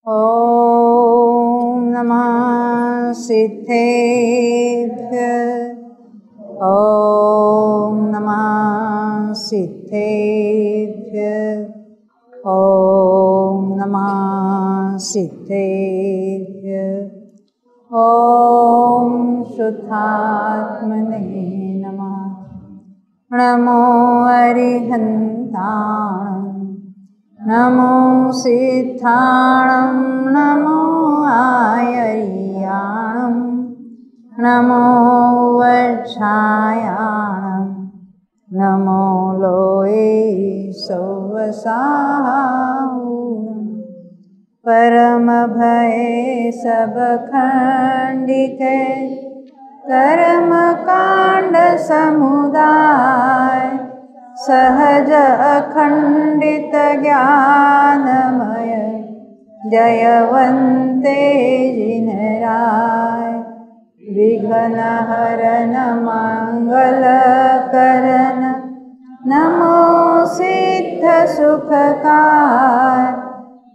ॐ नमः सिद्धेभ्यः। ॐ नमः सिद्धेभ्यः। ॐ नमः सिद्धेभ्यः। ॐ शुद्धात्मने नमः। नमो अरिहन्ताणं नमो सिद्धाणं नमो आयर्याणं नमो वज्रायाणं नमो लोये सौवसाहूणं परम भये सब खंडिके कर्म कांड समुदाय सहज अखंडित ज्ञानमय जयवंते जिनराय विघ्न हरन मंगल करन नमो सिद्ध सुखकार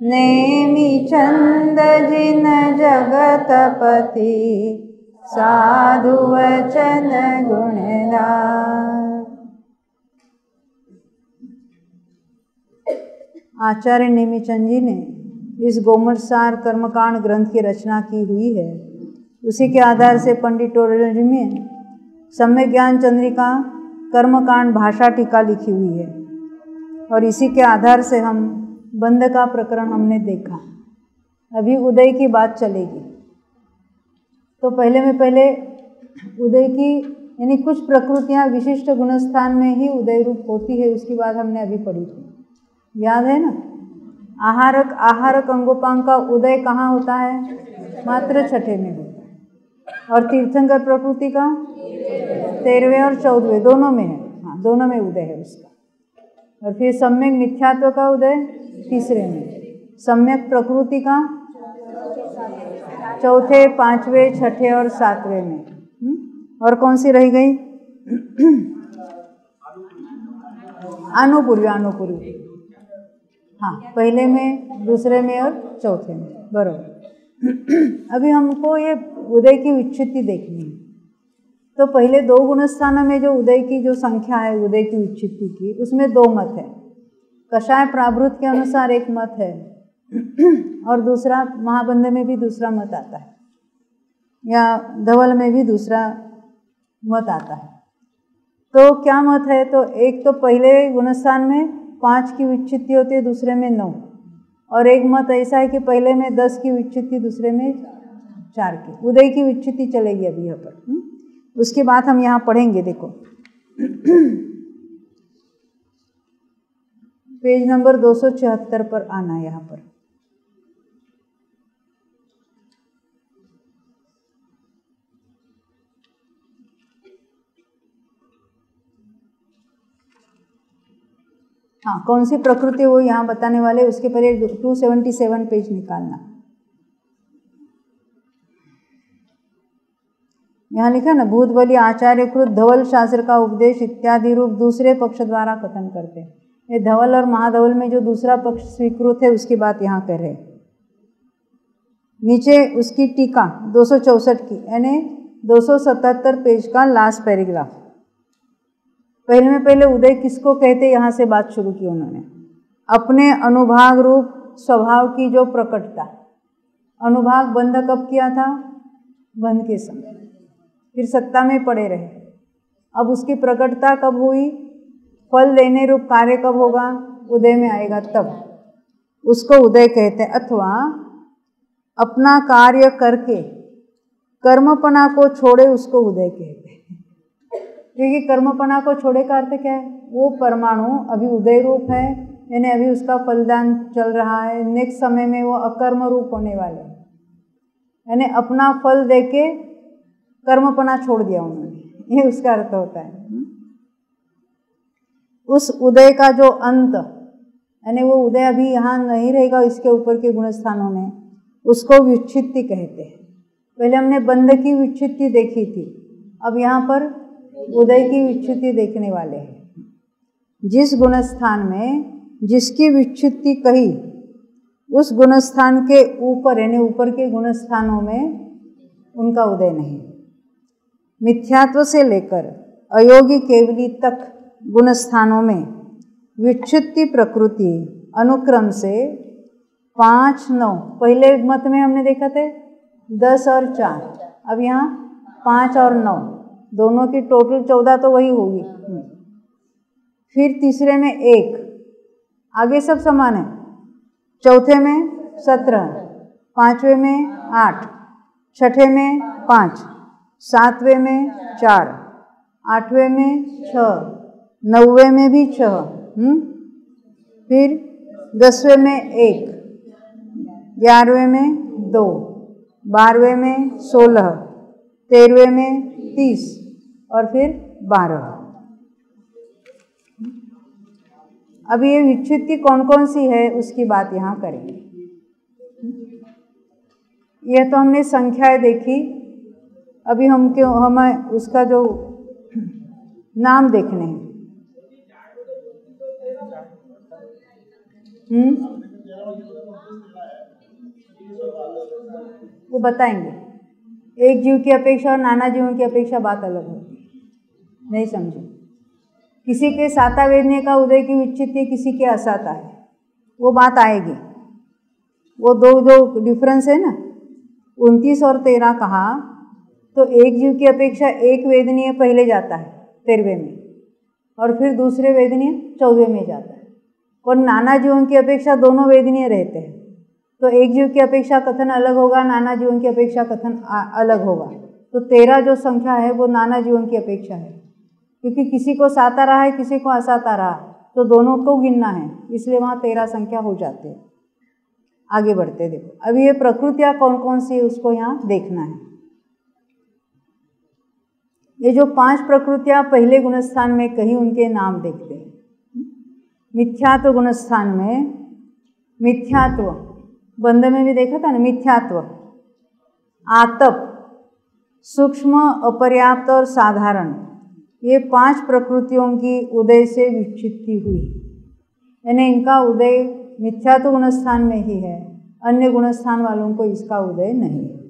नेमि चंद जिन जगतपति साधु वचन गुणदार। आचार्य नेमिचंद जी ने इस गोमटसार कर्मकांड ग्रंथ की रचना की हुई है। उसी के आधार से पंडित टोडरमल जी में सम्यक ज्ञान चंद्रिका कर्मकांड भाषा टीका लिखी हुई है और इसी के आधार से हम बंध का प्रकरण हमने देखा। अभी उदय की बात चलेगी। तो पहले उदय की यानी कुछ प्रकृतियाँ विशिष्ट गुणस्थान में ही उदय रूप होती है, उसकी बात हमने अभी पढ़ी थी, याद है ना। आहारक अंगोपांग का उदय कहाँ होता है? मात्र छठे में होता है। और तीर्थंकर प्रकृति का 13वें और 14वें दोनों में है। हाँ, दोनों में उदय है उसका। और फिर सम्यक मिथ्यात्व का उदय तीसरे में, सम्यक प्रकृति का चौथे, 5वें, 6ठे और 7वें में। और कौन सी रही गई? अनुपूर्वी। हाँ, पहले में, दूसरे में और चौथे में, बराबर। अभी हमको ये उदय की विच्छित्ति देखनी है। तो पहले दो गुणस्थानों में जो उदय की जो संख्या है उदय की विच्छित्ति की, उसमें दो मत है। कषाय प्रावृत के अनुसार एक मत है और दूसरा महाबंध में भी दूसरा मत आता है, या धवल में भी दूसरा मत आता है। तो क्या मत है? तो एक तो पहले गुणस्थान में 5 की विच्छित्ति होती है, दूसरे में 9। और एक मत ऐसा है कि पहले में 10 की विच्छित्ति, दूसरे में 4 की। उदय की विच्छित्ति चलेगी अभी यहाँ पर। उसकी बात हम यहाँ पढ़ेंगे। देखो पेज नंबर 276 पर आना यहाँ पर। हाँ, कौन सी प्रकृति वो यहाँ बताने वाले, उसके पहले 277 पेज निकालना। यहाँ लिखा ना, भूत बलि आचार्य कृत धवल शास्त्र का उपदेश इत्यादि रूप दूसरे पक्ष द्वारा कथन करते हैं। ये धवल और महाधवल में जो दूसरा पक्ष स्वीकृत है उसकी बात यहाँ कर रहे हैं। नीचे उसकी टीका 264 की, यानी 277 पेज का लास्ट पैराग्राफ। पहले उदय किसको कहते, यहाँ से बात शुरू की उन्होंने। अपने अनुभाग रूप स्वभाव की जो प्रकटता। अनुभाग बंध कब किया था? बंध के समय। फिर सत्ता में पड़े रहे। अब उसकी प्रकटता कब हुई? फल देने रूप कार्य कब होगा? उदय में आएगा तब उसको उदय कहते हैं। अथवा अपना कार्य करके कर्मपना को छोड़े उसको उदय कहते हैं। क्योंकि कर्मपना को छोड़े का अर्थ क्या है? वो परमाणु अभी उदय रूप है, यानी अभी उसका फलदान चल रहा है। नेक्स्ट समय में वो अकर्म रूप होने वाले हैं, यानी अपना फल देके कर्मपना छोड़ दिया उन्होंने, ये उसका अर्थ होता है। उस उदय का जो अंत, यानी वो उदय अभी यहाँ नहीं रहेगा, इसके ऊपर के गुणस्थानों में, उसको विच्छित्ति कहते हैं। पहले हमने बंध की विच्छित्ति देखी थी, अब यहाँ पर उदय की विच्छित्ति देखने वाले हैं। जिस गुणस्थान में जिसकी विच्छित्ति कही उस गुणस्थान के ऊपर यानी ऊपर के गुणस्थानों में उनका उदय नहीं। मिथ्यात्व से लेकर अयोगी केवली तक गुणस्थानों में विच्छित्ति प्रकृति अनुक्रम से 5, 9, पहले मत में हमने देखा थे 10 और 4, अब यहाँ 5 और 9 दोनों की टोटल 14 तो वही होगी। फिर तीसरे में 1, आगे सब समान है। चौथे में 17, पांचवें में 8, छठे में 5, सातवें में 4, आठवें में 6, नौवें में भी 6, फिर 10वें में 1, 11वें में 2, 12वें में 16, 13वें में 30 और फिर 12। अब ये विच्छित्ति कौन कौन सी है उसकी बात यहाँ करेंगे। यह तो हमने संख्याएं देखी, अभी हमें उसका जो नाम देखने हैं। वो बताएंगे। एक जीव की अपेक्षा और नाना जीवों की अपेक्षा बात अलग होती है, नहीं समझे। किसी के साता वेदनीय का उदय की विच्छित्ति, किसी के असाता है, वो बात आएगी। वो दो जो डिफरेंस है ना, 29 और 13 कहा तो एक जीव की अपेक्षा एक वेदनीय पहले जाता है 13वें में, और फिर दूसरे वेदनीय 14वें में जाता है। और नाना जीवों की अपेक्षा दोनों वेदनीय रहते हैं, तो एक जीव की अपेक्षा कथन अलग होगा, नाना जीवों की अपेक्षा कथन अलग होगा। तो 13 जो संख्या है वो नाना जीवों की अपेक्षा है, क्योंकि किसी को साता रहा है, किसी को असाता रहा, तो दोनों को गिनना है, इसलिए वहाँ 13 संख्या हो जाती है। आगे बढ़ते देखो, अभी ये प्रकृतियाँ कौन कौन सी है उसको यहाँ देखना है। ये जो 5 प्रकृतियाँ पहले गुणस्थान में कही, उनके नाम देखते हैं। मिथ्यात्व गुणस्थान में, मिथ्यात्व बंध में भी देखा था ना, मिथ्यात्व, आतप, सूक्ष्म, अपर्याप्त और साधारण, ये 5 प्रकृतियों की उदय से विच्छित्ति हुई, यानी इनका उदय मिथ्यात्व गुणस्थान में ही है, अन्य गुणस्थान वालों को इसका उदय नहीं है।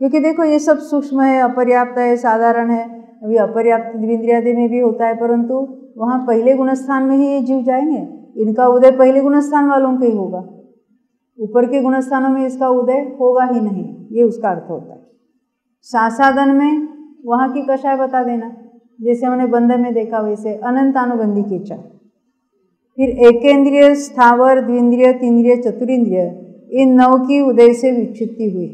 क्योंकि देखो ये सब सूक्ष्म है, अपर्याप्त है, साधारण है। अभी अपर्याप्त द्विंद्रियादि में भी होता है, परंतु वहाँ पहले गुणस्थान में ही ये जीव जाएंगे, इनका उदय पहले गुणस्थान वालों के ही होगा, ऊपर के गुणस्थानों में इसका उदय होगा ही नहीं, ये उसका अर्थ होता है। सासादन में वहाँ की कषाय बता देना, जैसे हमने बंध में देखा वैसे अनंतानुबंधी के 4। फिर एकेंद्रिय, स्थावर, द्विंद्रिय, तीन्द्रिय, चतुरिंद्रिय, इन 9 की उदय से विच्छित्ति हुई।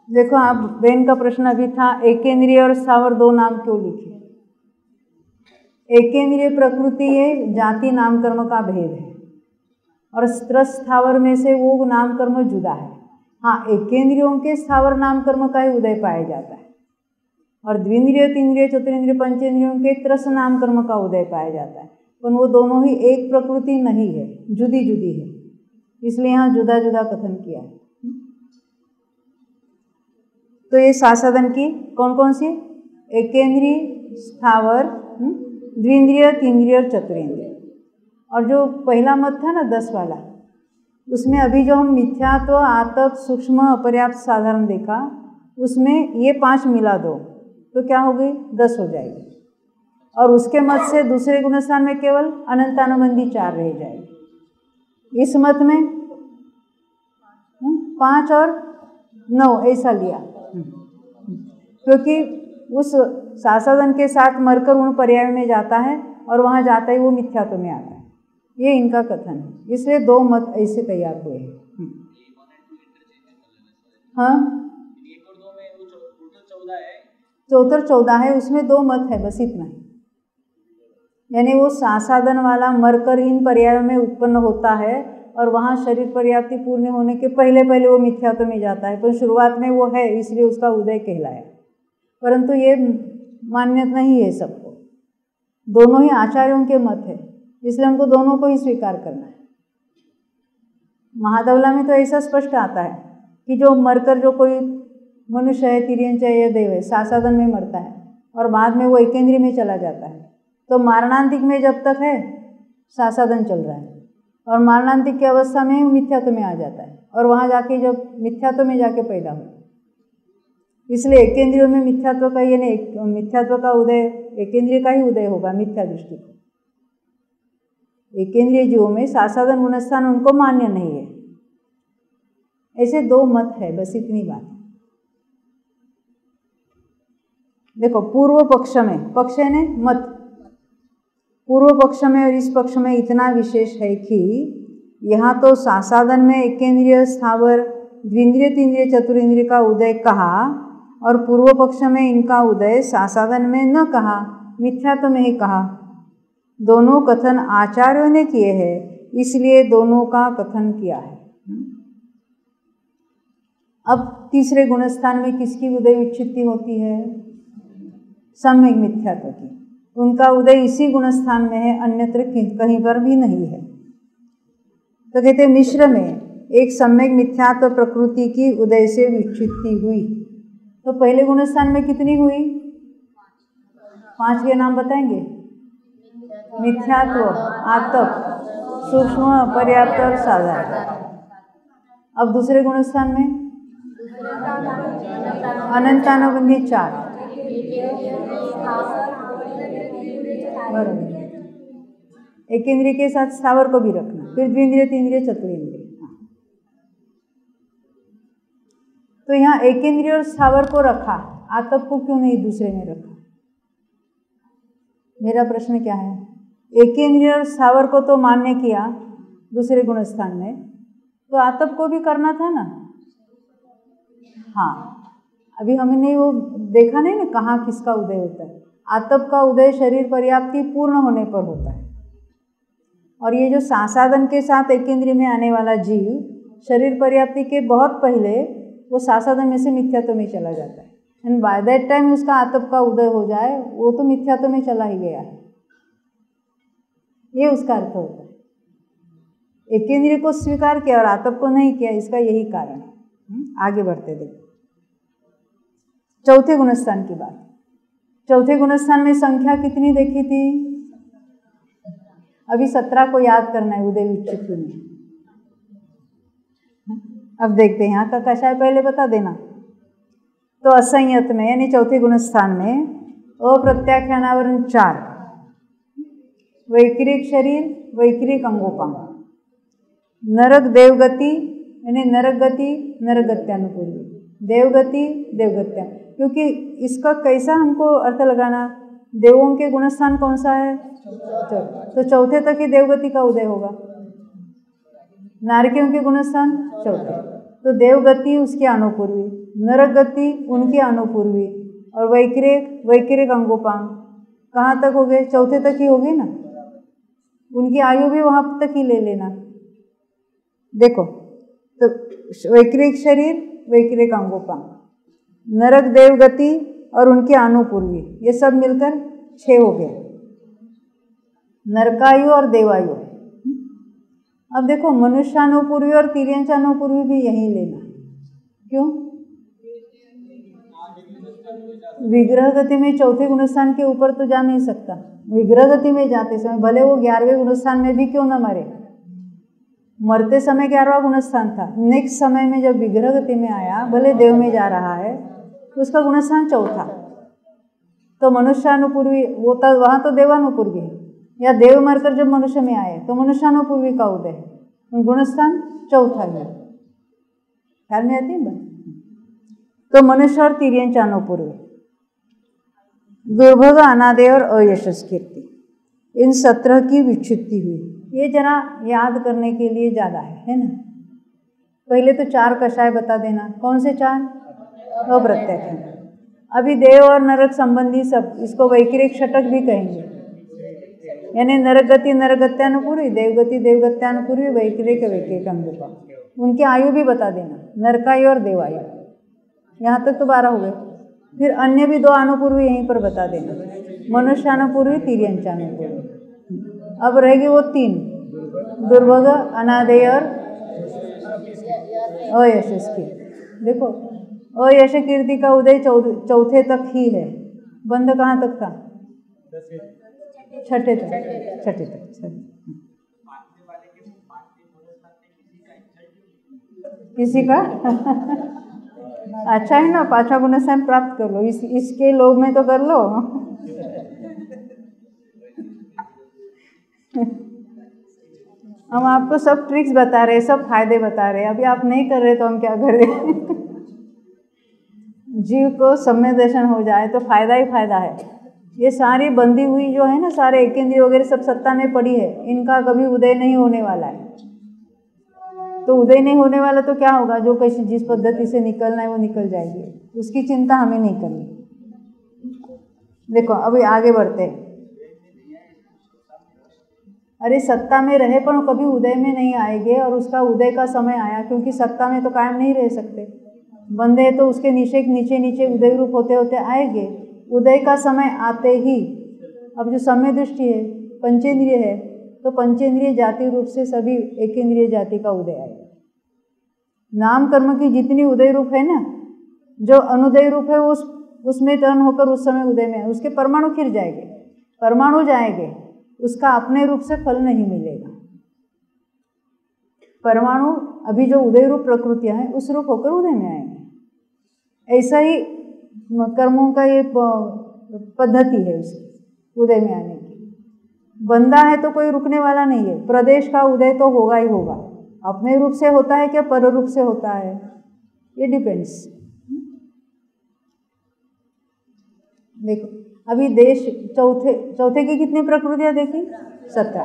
देखो आप बहन का प्रश्न अभी था, एकेंद्रिय और स्थावर 2 नाम क्यों लिखे। एकेंद्रिय प्रकृति है, जाति नाम कर्म का भेद है, और स्थावर में से वो नाम कर्म जुदा है। हाँ, एकेंद्रियों के स्थावर नाम कर्म का ही उदय पाया जाता है, और द्विंद्रिय, तीन्द्रिय, चतुरिंद्रिय, पंचेंद्रियों के त्रस नाम कर्म का उदय पाया जाता है। पर वो दोनों ही एक प्रकृति नहीं है, जुदी जुदी है, इसलिए यहाँ जुदा जुदा कथन किया है। तो ये सासादन की कौन कौन सी, एकेंद्रीय, स्थावर, द्विंद्रिय, तीन्द्रिय और चतुरेंद्रिय। और जो पहला मत था ना 10 वाला, उसमें अभी जो हम मिथ्यात्व, आतप, सूक्ष्म, अपर्याप्त, साधारण देखा, उसमें ये 5 मिला दो तो क्या हो गई, 10 हो जाएगी। और उसके मत से दूसरे गुणस्थान में केवल अनंतानुबंधी 4 रह जाएगी। इस मत में 5 और 9 ऐसा लिया, क्योंकि उस सासादन के साथ मरकर उन पर्याय में जाता है और वहाँ जाता ही वो मिथ्यात्व में आता है। ये इनका कथन है, इसलिए 2 मत ऐसे तैयार हुए हैं। हाँ, 1 और 2 में वो टोटल 14 है, टोटल 14 है, उसमें 2 मत है, बस इतना ही। यानी वो सासादन वाला मरकर इन पर्यायों में उत्पन्न होता है, और वहाँ शरीर पर्याप्ति पूर्ण होने के पहले पहले वो मिथ्यात्व में जाता है, पर शुरुआत में वो है, इसलिए उसका उदय कहलाया। परंतु ये मान्य नहीं है सबको, दोनों ही आचार्यों के मत है, इसलिए हमको दोनों को ही स्वीकार करना है। महादवला में तो ऐसा स्पष्ट आता है कि जो मरकर जो कोई मनुष्य है, तिर्यंच है या देव है, सासादन में मरता है और बाद में वो एकेंद्रीय में चला जाता है, तो मारणांतिक में जब तक है सासादन चल रहा है, और मारणांतिक की अवस्था में मिथ्यात्व में आ जाता है, और वहाँ जाके जब मिथ्यात्व में जाके पैदा हो, इसलिए एकेंद्रियों में मिथ्यात्व का, यानी मिथ्यात्व का उदय, एकेंद्रिय का ही उदय होगा मिथ्या दृष्टि को। एकेंद्रिय जीवों में सासादन गुणस्थान उनको मान्य नहीं है। ऐसे दो मत है, बस इतनी बात। देखो पूर्व पक्ष में, पक्ष है ने मत, पूर्व पक्ष में और इस पक्ष में इतना विशेष है कि यहाँ तो सासादन में एकेंद्रिय स्थावर द्विंद्रिय तीन्द्रिय चतुरिंद्रिय का उदय कहा, और पूर्व पक्ष में इनका उदय सासादन में न कहा, मिथ्यात्व में ही कहा। दोनों कथन आचार्यों ने किए हैं, इसलिए दोनों का कथन किया है। अब तीसरे गुणस्थान में किसकी उदय विच्छित्ति होती है? सम्यक मिथ्यात्व की। उनका उदय इसी गुणस्थान में है, अन्यत्र कहीं पर भी नहीं है। तो कहते मिश्र में एक सम्यक मिथ्यात्व प्रकृति की उदय से विच्छित्ति हुई। तो पहले गुणस्थान में कितनी हुई? 5 के नाम बताएंगे? मिथ्यात्व, आतप, सूक्ष्म, पर्याप्त और साधारण। अब दूसरे गुणस्थान में अनंतानुबंधी 4। बराबर। एकेंद्रिय के साथ स्थावर को भी रखना, फिर द्विंद्रिय तीन्द्रिय चतुरिंद्रिय। तो यहाँ एकेंद्रिय और स्थावर को रखा, आतप को क्यों नहीं दूसरे में रखा? मेरा प्रश्न क्या है? एकेंद्रिय और स्थावर को तो मान्य किया दूसरे गुणस्थान में, तो आतप को भी करना था ना। हाँ, अभी हमने वो देखा नहीं ना कहाँ किसका उदय होता है। आतप का उदय शरीर पर्याप्ति पूर्ण होने पर होता है, और ये जो सासादन के साथ एकेंद्रिय में आने वाला जीव शरीर पर्याप्ति के बहुत पहले वो सासादन में से मिथ्यात्व में चला जाता है, एंड बाय दैट टाइम उसका आतप का उदय हो जाए, वो तो मिथ्यात्व में चला ही गया है। ये उसका अर्थ होता है। एकेंद्रिय को स्वीकार किया और आतप को नहीं किया, इसका यही कारण है। आगे बढ़ते देखो चौथे गुणस्थान की बात। चौथे गुणस्थान में संख्या कितनी देखी थी? अभी 17 को याद करना है उदय विच्छित्ति में। अब देखते हैं यहाँ का कषाय, पहले बता देना। तो असंयत में यानी चौथे गुणस्थान में अप्रत्याख्यानावरण 4, वैक्रिक शरीर, वैक्रिक अंगोपांग, नरक देवगति यानी नरक गति, नरक गत्यानुपूर्वी, देवगति, देवगत्या। क्योंकि इसका कैसा हमको अर्थ लगाना, देवों के गुणस्थान कौन सा है? तो चौथे तक ही देवगति का उदय होगा। नारकियों के गुणस्थान चौथे, तो देवगति उसकी अनुपूर्वी, नरक गति उनकी अनुपूर्वी, और वैक्रिक, वैक्रिक अंगोपांग कहाँ तक हो गए? चौथे तक ही हो गए ना। उनकी आयु भी वहाँ तक ही ले लेना। देखो तो वैक्रिक शरीर, वैक्रिक अंगोपांग, नरक देवगति और उनके अनुपूर्वी, ये सब मिलकर 6 हो गए। नरकायु और देवायु। अब देखो मनुष्यानुपूर्वी और तिर्यंचानुपूर्वी भी यही लेना। क्यों? विग्रह गति में चौथे गुणस्थान के ऊपर तो जा नहीं सकता। विग्रह गति में जाते समय भले वो 11वें गुणस्थान में भी क्यों न मरे, मरते समय 11वां गुणस्थान था, नेक्स्ट समय में जब विग्रह गति में आया, भले देव में जा रहा है, उसका गुणस्थान चौथा। तो मनुष्यानुपूर्वी वो तो वहाँ तो देवानुपूर्वी है, या देव मरकर जब मनुष्य में आए तो मनुष्यानुपूर्वी का उदय है, गुणस्थान चौथा है। ख्याल में आती है बात? तो मनुष्य और तिर्यंचानुपूर्वी, दुर्भग, अनादेय और अयशस कीर्ति, इन 17 की विच्छित्ति हुई। ये जरा याद करने के लिए ज़्यादा है ना। पहले तो 4 कषाय बता देना। कौन से 4? अप्रत्याख्यान। अभी देव और नरक संबंधी सब, इसको वैक्रिक षटक भी कहेंगे, यानी नरक गति नरगत्यानुपूर्वी, देवगति देवगत्यानुपूर्वी, वैक्रिक वैक्रिक अंगोपांग। उनकी आयु भी बता देना, नरकायु और देवायु। यहाँ तक तो 12 हो गए। फिर अन्य भी 2 अनुपूर्वी यहीं पर बता देना, मनुष्यानुपूर्वी, तिर्यंचानुपूर्वी। अब रहेगी वो 3, दुर्भग, अनादेय और अयशस कीर्ति। देखो अयश कीर्ति का उदय चौथे तक ही है, बंद कहाँ तक था? छठे तक। किसी का अच्छा है ना, 5वां गुणस्थान प्राप्त कर लो, इसके लोभ में तो कर लो। हम आपको सब ट्रिक्स बता रहे, सब फायदे बता रहे, अभी आप नहीं कर रहे तो हम क्या करें। जीव को सम्यक दर्शन हो जाए तो फायदा ही फायदा है। ये सारी बंधी हुई जो है ना, सारे एकेंद्रिय वगैरह सब सत्ता में पड़ी है, इनका कभी उदय नहीं होने वाला है। तो उदय नहीं होने वाला तो क्या होगा, जो कैसी जिस पद्धति से निकलना है वो निकल जाएगी, उसकी चिंता हमें नहीं करनी। देखो अभी आगे बढ़ते हैं। अरे सत्ता में रहे पर कभी उदय में नहीं आएंगे, और उसका उदय का समय आया, क्योंकि सत्ता में तो कायम नहीं रह सकते, बंदे तो उसके नीचे नीचे नीचे उदय रूप होते होते आएंगे। उदय का समय आते ही, अब जो समय दृष्टि है पंचेंद्रिय है, तो पंचेंद्रिय जाति रूप से सभी एकेंद्रिय जाति का उदय आएगा। नाम कर्म की जितनी उदय रूप है ना, जो अनुदय रूप है वो उसमें टर्न होकर उस समय उदय में, उसके परमाणु खिर जाएंगे, परमाणु जाएंगे, उसका अपने रूप से फल नहीं मिलेगा। परमाणु अभी जो उदय रूप प्रकृतियां हैं उस रूप होकर उदय में आएंगे। ऐसा ही कर्मों का ये पद्धति है उसकी उदय में आने की। बंदा है तो कोई रुकने वाला नहीं है, प्रदेश का उदय तो होगा ही होगा। अपने रूप से होता है क्या पर रूप से होता है, ये डिपेंड्स। देखो अभी देश चौथे की कितनी प्रकृतियां देखी, 17।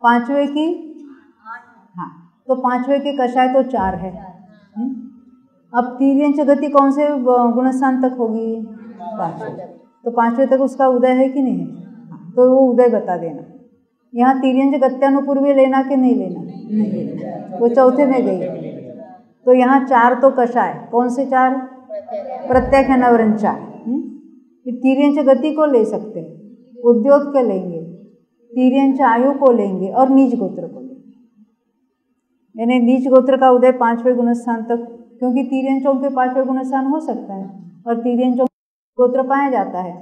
5वें की, हाँ तो 5वें के कषाय तो 4 है। अब तिर्यंच गति कौन से गुणस्थान तक होगी, 5वें। तो 5वें तक उसका उदय है कि नहीं है, तो वो उदय बता देना। यहाँ तिर्यंच गत्यानुपूर्वी लेना कि नहीं लेना, नहीं लेना, वो चौथे में गई। तो यहाँ 4 तो कषाय, कौन से 4, प्रत्याख्यानावरण 4। तिर्यंच गति को ले सकते हैं, उद्योत को लेंगे, तिर्यंच आयु को लेंगे और नीच गोत्र को लेंगे। यानी नीच गोत्र का उदय 5वें गुणस्थान तक, क्योंकि तिर्यंचों के 5वें गुणस्थान हो सकता है और तिर्यंचों गोत्र पाया जाता है,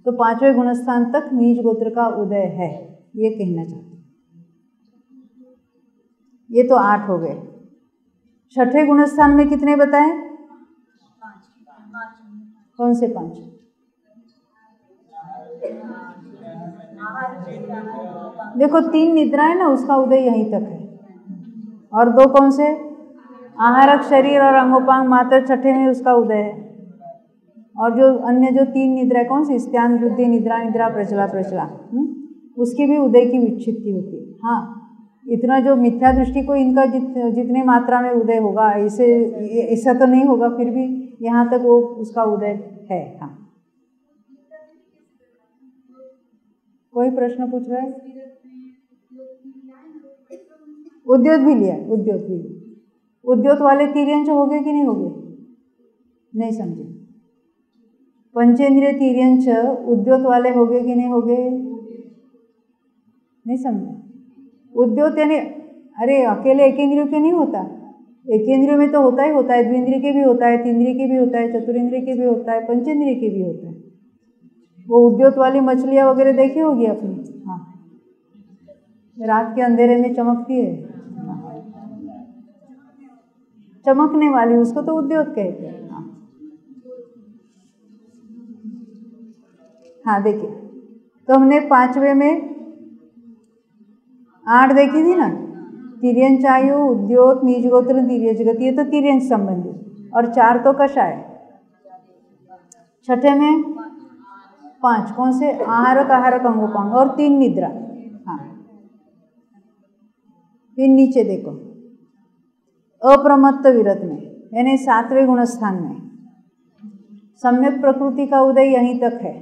तो 5वें गुणस्थान तक नीच गोत्र का उदय है, ये कहना चाहते हैं। ये तो 8 हो गए। छठे गुणस्थान में कितने बताए, कौन से 5, देखो 3 निद्रा है ना, उसका उदय यहीं तक है, और 2 कौन से, आहारक शरीर और अंगोपांग मात्र, छठे में उसका उदय है। और जो अन्य जो 3 निद्रा है, कौन सी, स्त्यान बुद्धि निद्रा, निद्रा प्रचला प्रचला, उसकी भी उदय की विच्छित्ति होती है। हाँ इतना जो मिथ्या दृष्टि को इनका जितने मात्रा में उदय होगा, ऐसा तो नहीं होगा, फिर भी यहाँ तक वो उसका उदय है। हाँ कोई प्रश्न पूछ रहा है, उद्योत भी लिया, उद्योत भी, उद्योत वाले तिर्यंच हो गए कि नहीं हो गए, नहीं समझे। पंचेंद्रिय तिर्यंच उद्योत वाले हो गए कि नहीं हो गए, नहीं समझे। उद्योत यानी अरे अकेले एकेंद्रियों के नहीं होता, एकेंद्रियों में तो होता ही होता है, द्विंद्रिय के भी होता है, तीन्द्रिय के भी होता है, चतुरेंद्रिय के भी होता है, पंचेंद्रिय के भी होता है। वो उद्योत वाली मछलियाँ वगैरह देखी होगी अपनी, हाँ रात के अंधेरे में चमकती है, चमकने वाली, उसको तो उद्योत कहते हैं। हाँ देखिए, तो हमने 5वें में 8 देखी थी ना, तिर्यंच आयु, उद्योत, नीच गोत्र, तिर्यंच गति, ये तो तिर्यंच संबंधी, और 4 तो कषाय। छठे में 5 कौन से, आहारक आहारक अंगोपांग और 3 निद्रा। हाँ फिर नीचे देखो, अप्रमत्त विरत में यानी 7वें गुणस्थान में सम्यक प्रकृति का उदय यहीं तक है।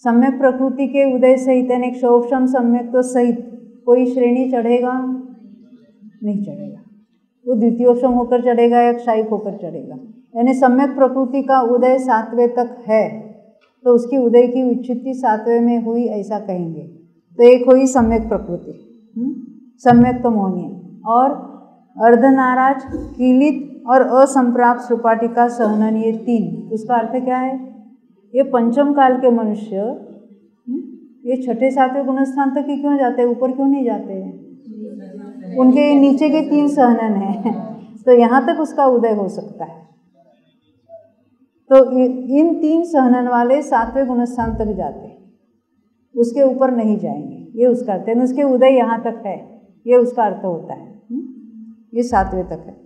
सम्यक प्रकृति के उदय सहित यानी क्षोभम सम्यक तो सहित कोई श्रेणी चढ़ेगा नहीं चढ़ेगा, वो द्वितीयोपम होकर चढ़ेगा या क्षायिक होकर चढ़ेगा। यानी सम्यक प्रकृति का उदय 7वें तक है, तो उसकी उदय की विच्छित्ति 7वें में हुई ऐसा कहेंगे। तो एक हुई सम्यक प्रकृति, सम्यक तो मोहनीय, और अर्धनाराज, कीलित और असंप्राप्त सुपाटिका सहनन, ये 3। उसका अर्थ क्या है, ये पंचम काल के मनुष्य ये 6ठे 7वें गुणस्थान तक ही क्यों जाते हैं, ऊपर क्यों नहीं जाते हैं, उनके नीचे के 3 सहनन हैं, तो यहाँ तक उसका उदय हो सकता है। तो इन 3 सहनन वाले 7वें गुणस्थान तक जाते हैं, उसके ऊपर नहीं जाएंगे, ये उसका अर्थ है। उसके उदय यहाँ तक है, ये उसका अर्थ होता है। ये 7वें तक है।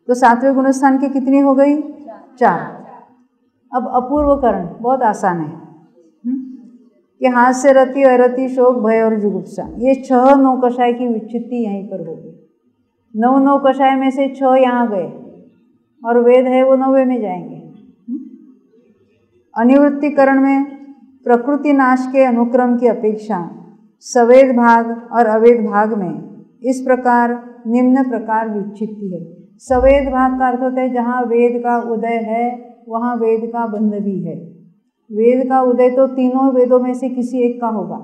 तो 7वें गुणस्थान की कितनी हो गई? 4। अब अपूर्वकरण बहुत आसान है कि हास्य, रति, अरति, शोक, भय और जुगुप्सा, ये 6 नौकषाय की विच्छित्ति यहीं पर होगी। 9 नौकषाय में से 6 यहाँ गए और वेद है वो 9वें में जाएंगे। अनिवृत्तिकरण में प्रकृति नाश के अनुक्रम की अपेक्षा सवेद भाग और अवेद भाग में इस प्रकार निम्न प्रकार विच्छित्ति है। सवेद भाग का अर्थ होता है जहाँ वेद का उदय है वहाँ वेद का बंध भी है। वेद का उदय तो तीनों वेदों में से किसी एक का होगा।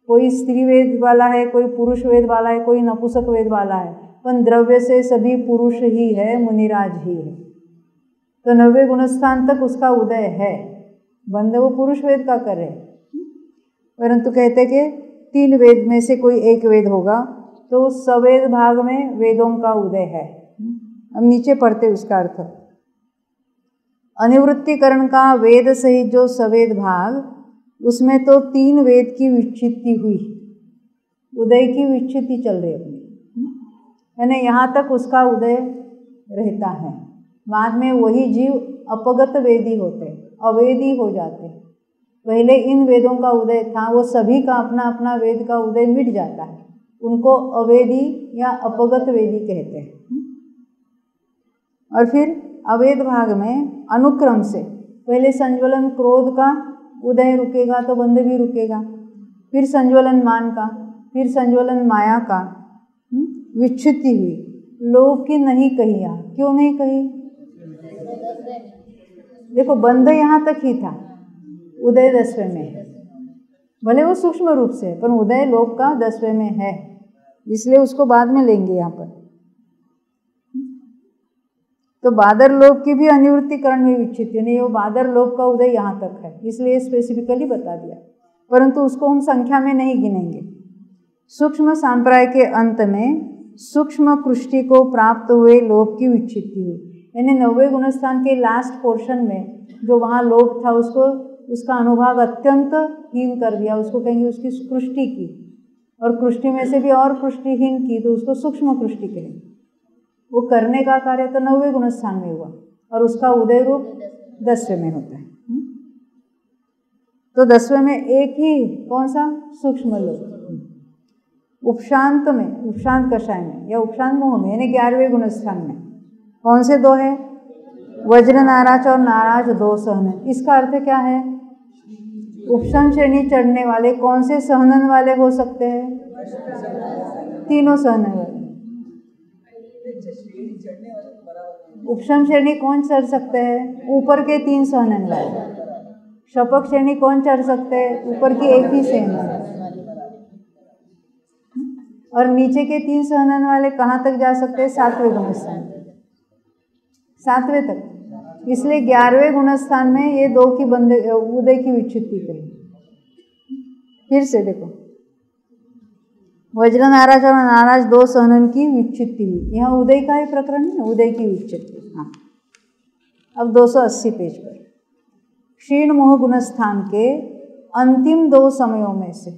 कोई स्त्री वेद वाला है, कोई पुरुष वेद वाला है, कोई नपुंसक वेद वाला है, पर द्रव्य से सभी पुरुष ही है, मुनिराज ही है। तो 9वें गुणस्थान तक उसका उदय है, बंध वो पुरुष वेद का करे, परंतु कहते कि 3 वेद में से कोई एक वेद होगा, तो सवेद भाग में वेदों का उदय है। अब नीचे पढ़ते उसका अर्थ। अनिवृत्तिकरण का वेद सहित जो सवेद भाग, उसमें तो 3 वेद की विच्छित्ति हुई, उदय की विच्छित्ति चल रही अपनी, यानी यहाँ तक उसका उदय रहता है। बाद में वही जीव अपगत वेदी होते, अवेदी हो जाते। पहले इन वेदों का उदय था, वो सभी का अपना अपना वेद का उदय मिट जाता है, उनको अवेदी या अपगत वेदी कहते हैं। और फिर अवेद भाग में अनुक्रम से पहले संज्वलन क्रोध का उदय रुकेगा तो बंध भी रुकेगा, फिर संज्वलन मान का, फिर संज्वलन माया का विच्छित्ति हुई। लोग की नहीं कही, क्यों नहीं कही? देखो बंध यहाँ तक ही था, उदय 10वें में है, भले वो सूक्ष्म रूप से, पर उदय लोक का 10वें में है, इसलिए उसको बाद में लेंगे यहाँ पर। तो बादर लोक की भी अनिवृत्तिकरण में विच्छित्ति नहीं, वो बादर लोक का उदय यहाँ तक है, इसलिए स्पेसिफिकली बता दिया, परंतु उसको हम संख्या में नहीं गिनेंगे। सूक्ष्म सांप्राय के अंत में सूक्ष्म कृष्टि को प्राप्त हुए लोक की विच्छित्ति हुई, यानी 9वें गुणस्थान के लास्ट पोर्शन में जो वहाँ लोक था उसको, उसका अनुभाग अत्यंत हीन कर दिया, उसको कहेंगे उसकी कृष्टि की, और कृष्टि में से भी और कृष्टिहीन की तो उसको सूक्ष्म कृष्टि कहेंगे। वो करने का कार्य तो 9वें गुणस्थान में हुआ और उसका उदय रूप 10वें में होता है। तो 10वें में एक ही कौन सा? सूक्ष्म लोक। उपशांत में, उपशांत कषाय में या उपशांत मोह में, यानी 11वें गुणस्थान में कौन से 2 है? वज्र नाराज और नाराज 2 सहनन। इसका अर्थ क्या है? उपशम श्रेणी चढ़ने वाले कौन से सहनन वाले हो सकते हैं? तीनों सहनन वाले। उपशम श्रेणी कौन चढ़ सकते हैं? ऊपर के 3 सहनन वाले। शपक श्रेणी कौन चढ़ सकते हैं? ऊपर की एक ही सहनन। और नीचे के 3 सहनन वाले कहाँ तक जा सकते हैं? 7वें गुणस्थान, 7वें तक। इसलिए 11वें गुणस्थान में ये 2 की बंद उदय की विच्छित्ति कही। फिर से देखो, वज्र नाराज और नाराज 2 सहनन की विच्छित्ति हुई। यहाँ उदय का ही प्रकरण है, उदय की विच्छित्ति। हाँ, अब 280 पेज पर क्षीण मोह गुणस्थान के अंतिम 2 समयों में से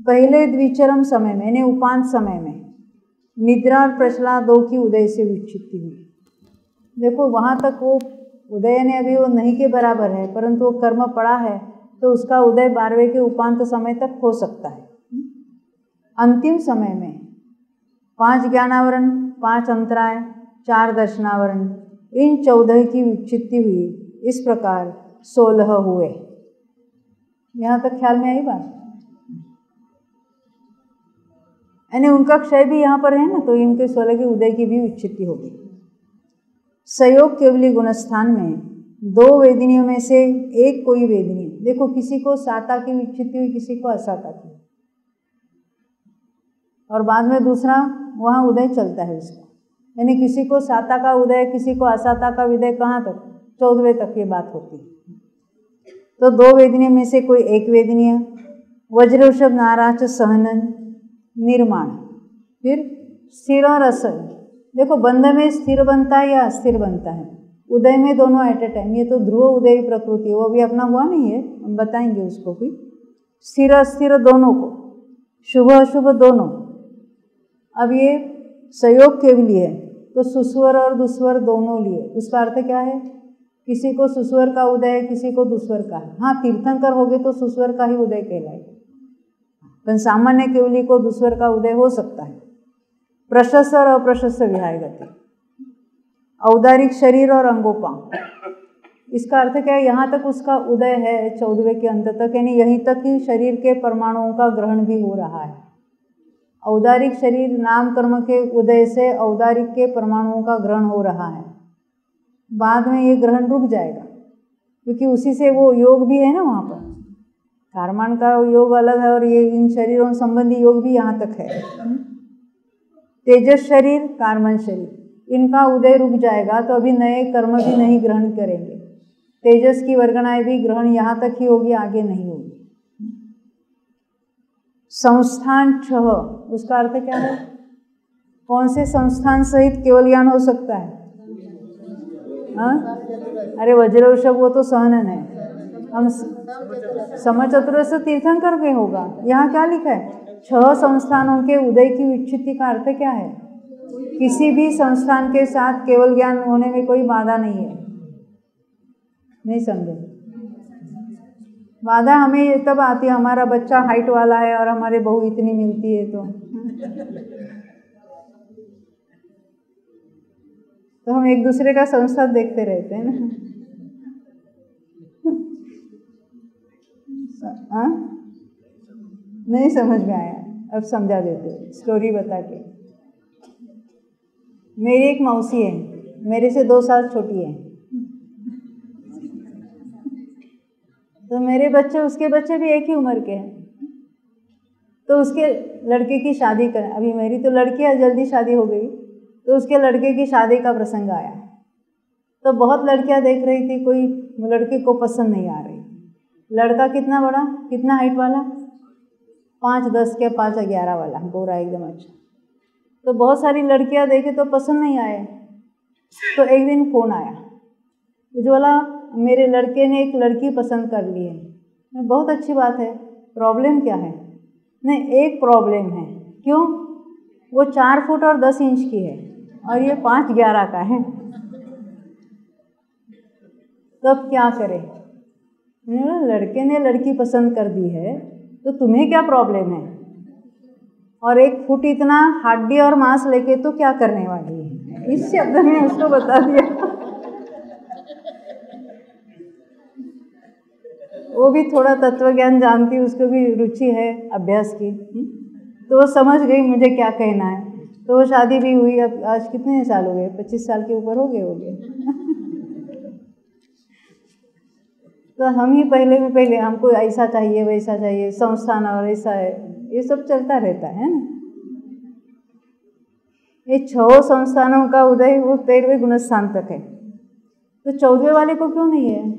पहले द्विचरम समय में, यानी उपांत समय में, निद्रा और प्रचला 2 की उदय से विच्छित्ति हुई। देखो वहाँ तक वो उदय ने अभी वो नहीं के बराबर है, परंतु वो कर्म पड़ा है तो उसका उदय 12वें के उपांत समय तक हो सकता है। अंतिम समय में 5 ज्ञानावरण, 5 अंतराय, 4 दर्शनावरण, इन 14 की विच्छित्ति हुई। इस प्रकार 16 हुए। यहाँ तक ख्याल में आई बात? यानी उनका क्षय भी यहाँ पर है ना, तो इनके 16 की उदय की भी विच्छित्ति होगी। सहयोग केवली गुणस्थान में 2 वेदिनियों में से एक कोई वेदिनी, देखो किसी को साता की विच्छित्ति हुई, किसी को असाता की, और बाद में दूसरा वहाँ उदय चलता है उसका, यानी किसी को साता का उदय, किसी को असाता का विदय, कहाँ तक? 14वें तक ये बात होती है। तो 2 वेदिनियों में से कोई एक वेदिनीय, वज्र वृषभ नाराज सहनन निर्माण, फिर स्थिर और असर। देखो बंध में स्थिर बनता है या अस्थिर बनता है, उदय में दोनों एट ए टाइम। ये तो ध्रुव उदय प्रकृति, वो भी अपना हुआ नहीं है, हम बताएंगे उसको भी। स्थिर अस्थिर दोनों को, शुभ अशुभ दोनों। अब ये संयोग केवल है, तो सुस्वर और दुस्वर दोनों लिए। उसका अर्थ क्या है? किसी को सुस्वर का उदय है, किसी को दुस्वर का है। हाँ, तीर्थंकर हो गए तो सुस्वर का ही उदय कहलाएगा, पर सामान्य केवली को दुस्वर का उदय हो सकता है। प्रशस्त और अप्रशस्त विहाय गति, औदारिक शरीर और अंगोपांग। इसका अर्थ क्या है? यहाँ तक उसका उदय है 14वें के अंत तक, यानी यहीं तक ही शरीर के परमाणुओं का ग्रहण भी हो रहा है। औदारिक शरीर नाम कर्म के उदय से औदारिक के परमाणुओं का ग्रहण हो रहा है। बाद में ये ग्रहण रुक जाएगा, क्योंकि उसी से वो योग भी है ना वहाँ पर। कारमान का योग अलग है और ये इन शरीरों संबंधी योग भी यहाँ तक है। तेजस शरीर, कारमन शरीर, इनका उदय रुक जाएगा तो अभी नए कर्म भी नहीं ग्रहण करेंगे। तेजस की वर्गणाएं भी ग्रहण यहाँ तक ही होगी, आगे नहीं होगी। संस्थान 6, उसका अर्थ क्या है? कौन से संस्थान सहित केवल ज्ञान हो सकता है? हाँ, अरे वज्रवृषभ वो तो सहनन है। हम समचतुरस्र तीर्थंकर के होगा। यहाँ क्या लिखा है? 6 संस्थानों के उदय की विच्छित्ति का अर्थ क्या है? किसी भी संस्थान के साथ केवल ज्ञान होने में कोई बाधा नहीं है। नहीं समझे? बाधा हमें तब आती है हमारा बच्चा हाइट वाला है और हमारे बहू इतनी मिलती है तो हम एक दूसरे का संस्था देखते रहते हैं ना। हाँ, नहीं समझ में आया, अब समझा देते स्टोरी बता के। मेरी एक मौसी है, मेरे से 2 साल छोटी है, तो मेरे बच्चे उसके बच्चे भी एक ही उम्र के हैं। तो उसके लड़के की शादी कर, अभी मेरी तो लड़की है, जल्दी शादी हो गई, तो उसके लड़के की शादी का प्रसंग आया। तो बहुत लड़कियां देख रही थी, कोई लड़के को पसंद नहीं आ रही। लड़का कितना बड़ा, कितना हाइट वाला? 5'10" के 5'11" वाला, गोरा एकदम अच्छा। तो बहुत सारी लड़कियां देखे तो पसंद नहीं आए। तो एक दिन फ़ोन आया, उज्ज्वला मेरे लड़के ने एक लड़की पसंद कर ली है। बहुत अच्छी बात है, प्रॉब्लम क्या है? नहीं, एक प्रॉब्लम है। क्यों? वो 4 फुट और 10 इंच की है और ये 5'11" का है। तब क्या करे? लड़के ने लड़की पसंद कर दी है तो तुम्हें क्या प्रॉब्लम है? और 1 फुट इतना हड्डी और मांस लेके तो क्या करने वाली है? इस शब्द में उसको बता दिया। वो भी थोड़ा तत्व ज्ञान जानती, उसको भी रुचि है अभ्यास की, तो वो समझ गई मुझे क्या कहना है। तो वो शादी भी हुई। अब आज कितने साल हो गए? 25 साल के ऊपर हो गए। तो हम ही पहले हमको ऐसा चाहिए वैसा चाहिए, संस्थान और ऐसा है, ये सब चलता रहता है ना। ये 6 संस्थानों का उदय वो 13वें गुणस्थान तक है, तो 14वें वाले को क्यों नहीं है?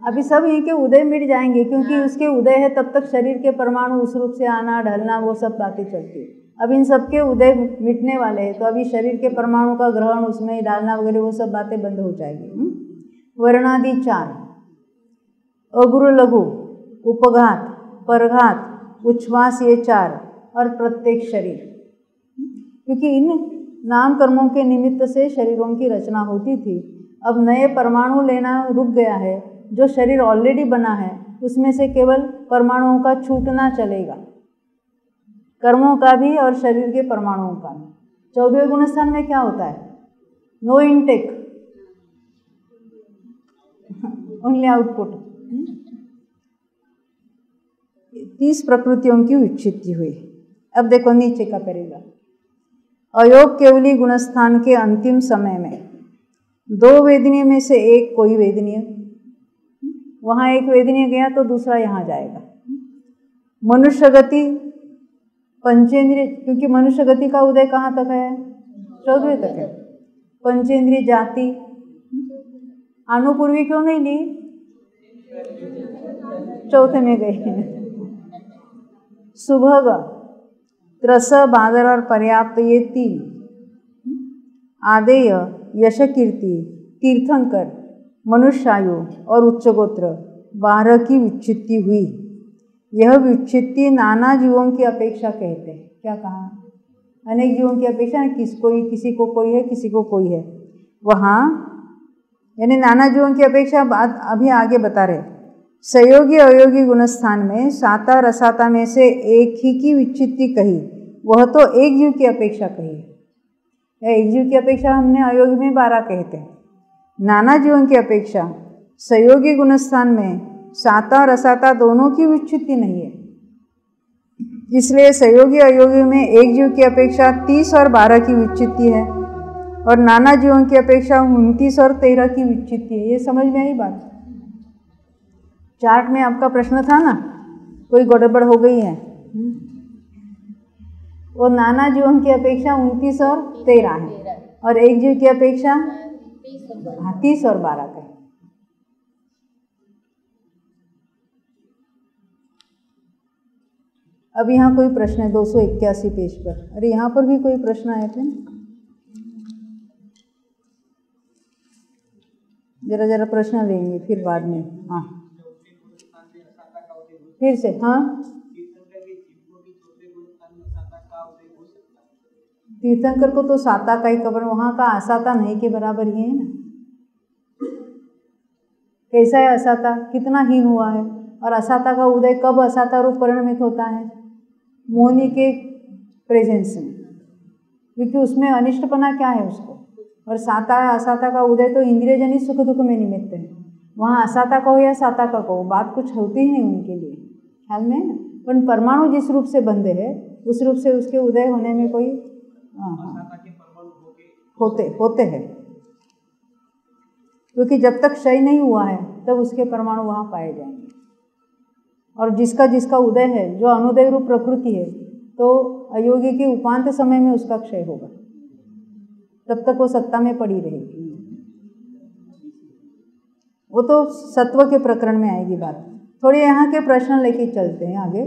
अभी सब यहीं के उदय मिट जाएंगे, क्योंकि उसके उदय है तब तक शरीर के परमाणु उस रूप से आना ढलना वो सब बातें चलती है। अब इन सब के उदय मिटने वाले हैं, तो अभी शरीर के परमाणु का ग्रहण उसमें डालना वगैरह वो सब बातें बंद हो जाएगी। वर्णादि 4, अगुरु लघु, उपघात, परघात, उच्छ्वास, ये 4 और प्रत्येक शरीर। क्योंकि इन नाम कर्मों के निमित्त से शरीरों की रचना होती थी। अब नए परमाणु लेना रुक गया है। जो शरीर ऑलरेडी बना है उसमें से केवल परमाणुओं का छूटना चलेगा, कर्मों का भी और शरीर के परमाणुओं का भी। 14वें गुणस्थान में क्या होता है? No intake, only output. 30 प्रकृतियों की विच्छित्ति हुई। अब देखो नीचे का करेगा। अयोग केवली गुणस्थान के अंतिम समय में 2 वेदनीय में से एक कोई वेदनीय, वहाँ एक वेदनीय गया तो दूसरा यहाँ जाएगा। मनुष्य गति पंचेंद्रिय, क्योंकि मनुष्य गति का उदय कहाँ तक है? 14वें तक है। पंचेंद्रिय जाति, अनुपूर्वी क्यों नहीं ली? 4थे में गई। सुभग, त्रस, बादर और पर्याप्त, ये 3, आदेय, यश, कीर्ति, तीर्थंकर, मनुष्यायु और उच्चगोत्र 12 की विच्छित्ति हुई। यह विच्छित्ति नाना जीवों की अपेक्षा कहते हैं। क्या कहा? अनेक जीवों की अपेक्षा, किसी को कोई है, किसी को कोई है। वहाँ यानी नाना जीवों की अपेक्षा बात अभी आगे बता रहे। सहयोगी अयोगी गुणस्थान में साता रसाता में से एक ही की विच्छित्ति कही, वह तो एक जीव की अपेक्षा कही है। एक जीव की अपेक्षा हमने अयोगी में 12 कहते हैं। नाना जीवों की अपेक्षा सहयोगी गुणस्थान में साता रसाता दोनों की विच्छित्ति नहीं है, इसलिए सहयोगी अयोगी में एक जीव की अपेक्षा 30 और 12 की विच्छित्ति है, और नाना जीवों की अपेक्षा 29 और 13 की विच्छित्ति है। ये समझ में आई बात? चार्ट में आपका प्रश्न था ना, कोई गड़बड़ हो गई है। वो नाना जीवों की अपेक्षा 29 और 13 है, और एक जीव की अपेक्षा 30 और 12 का है। अब यहाँ कोई प्रश्न है 281 पेज पर। अरे यहाँ पर भी कोई प्रश्न आए थे ना, जरा प्रश्न लेंगे फिर बाद में। हाँ फिर से। हाँ, तीर्थंकर को तो साता का ही कवर, वहाँ का असाता नहीं के बराबर ही है ना। कैसा है असाता? कितना हीन हुआ है। और असाता का उदय कब असाता रूप परिणमित होता है? मोहिनी के प्रेजेंस में, क्योंकि उसमें अनिष्टपना क्या है उसको। और साता असाता का उदय तो इंद्रिय जनित सुख दुख में निमित्त है। वहाँ असाता का हो या साता का हो, बात कुछ होती ही नहीं उनके लिए, ख्याल में है ना। पर परमाणु जिस रूप से बंधे है उस रूप से उसके उदय होने में कोई होते हैं, क्योंकि जब तक क्षय नहीं हुआ है तब उसके परमाणु वहाँ पाए जाएंगे। और जिसका उदय है, जो अनुदय रूप प्रकृति है, तो अयोगी के उपांत समय में उसका क्षय होगा, तब तक वो सत्ता में पड़ी रहेगी। वो तो सत्व के प्रकरण में आएगी बात। थोड़ी यहाँ के प्रश्न लेके चलते हैं आगे।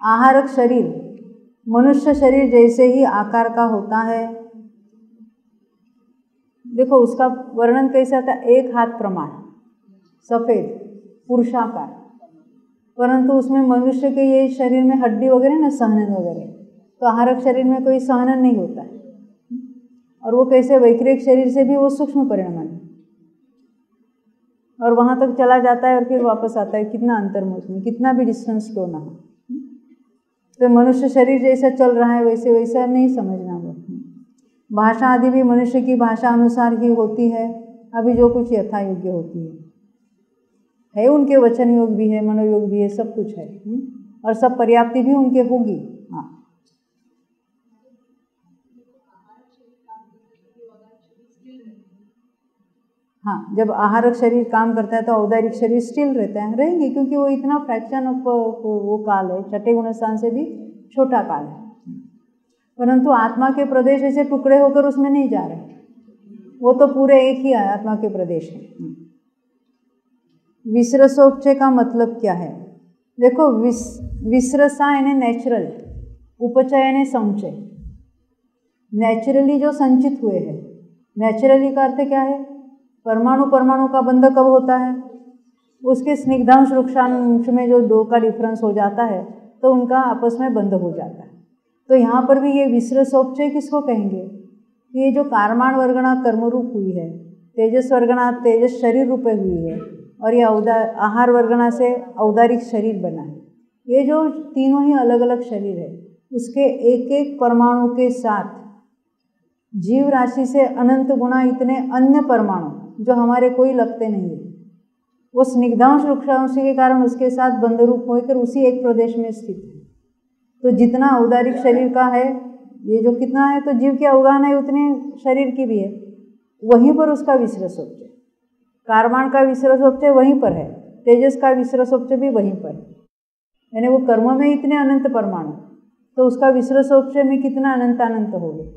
आहारक शरीर मनुष्य शरीर जैसे ही आकार का होता है। देखो उसका वर्णन कैसे आता है? 1 हाथ प्रमाण, सफ़ेद, पुरुषाकार, परंतु उसमें मनुष्य के ये शरीर में हड्डी वगैरह ना, सहनन वगैरह, तो आहारक शरीर में कोई सहनन नहीं होता है। और वो कैसे वैक्रिक शरीर से भी वो सूक्ष्म परिणाम है, और वहाँ तक चला जाता है और फिर वापस आता है। कितना अंतर में, कितना भी डिस्टेंस क्यों ना हो। तो मनुष्य शरीर जैसा चल रहा है वैसा नहीं समझना। वो भाषा आदि भी मनुष्य की भाषा अनुसार ही होती है, अभी जो कुछ यथा योग्य होती है। उनके वचन योग भी है, मनोयोग भी है, सब कुछ है, और सब पर्याप्ति भी उनके होगी। हाँ हाँ, जब आहारक शरीर काम करता है तो औदारिक शरीर स्टिल रहेंगे, क्योंकि वो इतना फ्रैक्शन ऑफ वो काल है, छठे गुणस्थान से भी छोटा काल है। परंतु आत्मा के प्रदेश ऐसे टुकड़े होकर उसमें नहीं जा रहे, वो तो पूरे एक ही आत्मा के प्रदेश है। विस्रसोपचय का मतलब क्या है? देखो, विस्रसा यानी नेचुरल, उपचय यानी संचय। नेचुरली जो संचित हुए हैं, नेचुरली का अर्थ क्या है? परमाणु का बंध कब होता है? उसके स्निग्धांश रुक्षांश में जो 2 का डिफरेंस हो जाता है तो उनका आपस में बंध हो जाता है। तो यहाँ पर भी ये विस्रसोपचय किसको कहेंगे? ये जो कारमाण वर्गणा कर्मरूप हुई है, तेजस वर्गणा तेजस शरीर रूपे हुई है, और ये आहार वर्गणा से औदारिक शरीर बना है। ये जो तीनों ही अलग अलग शरीर है, उसके एक एक परमाणु के साथ जीव राशि से अनंत गुणा इतने अन्य परमाणु जो हमारे कोई लगते नहीं है, वो स्निग्धांश रुक्षांश के कारण उसके साथ बंध रूप होकर उसी एक प्रदेश में स्थित है। तो जितना औदारिक शरीर का है, ये जो कितना है, तो जीव की अवगाहन है उतने शरीर की भी है। वहीं पर उसका विस्रसोपचय, कारमाण का विस्रसोपचय वहीं पर है, तेजस का विस्रसोपचय भी वहीं पर है। यानी वो कर्म में इतने अनंत परमाणु, तो उसका विस्रसोपचय में कितना अनंत हो गए,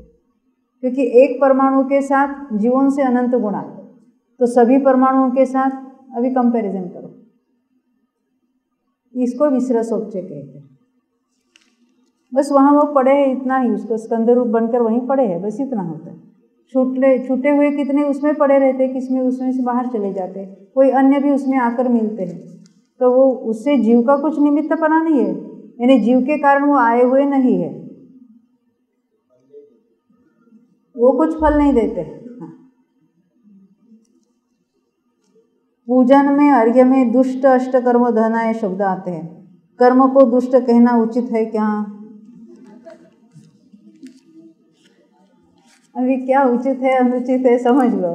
क्योंकि एक परमाणु के साथ जीवन से अनंत गुणा, तो सभी परमाणुओं के साथ अभी कंपैरिजन करो, इसको विस्रसोपचय कहते हैं। बस वहाँ वो पड़े है इतना ही, उसको स्कंद रूप बनकर वहीं पड़े है, बस इतना होता है। छूटे हुए कितने उसमें पड़े रहते, किसमें उसमें से बाहर चले जाते, कोई अन्य भी उसमें आकर मिलते हैं। तो वो उससे जीव का कुछ निमित्त पना नहीं है, यानी जीव के कारण वो आए हुए नहीं है, वो कुछ फल नहीं देते। हाँ। पूजन में अर्घ्य में दुष्ट अष्ट कर्म धनाय शब्द आते हैं। कर्म को दुष्ट कहना उचित है क्या? अभी क्या उचित है अनुचित है समझ लो।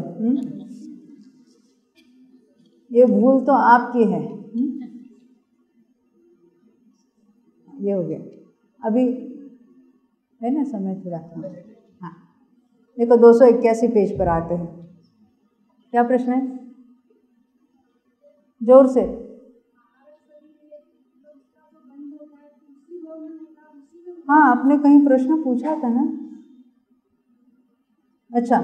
ये भूल तो आपकी है। ये हो गया, अभी है ना समय थोड़ा। हाँ देखो 281 पेज पर आते हैं। क्या प्रश्न है? जोर से। हाँ आपने कहीं प्रश्न पूछा था ना। अच्छा,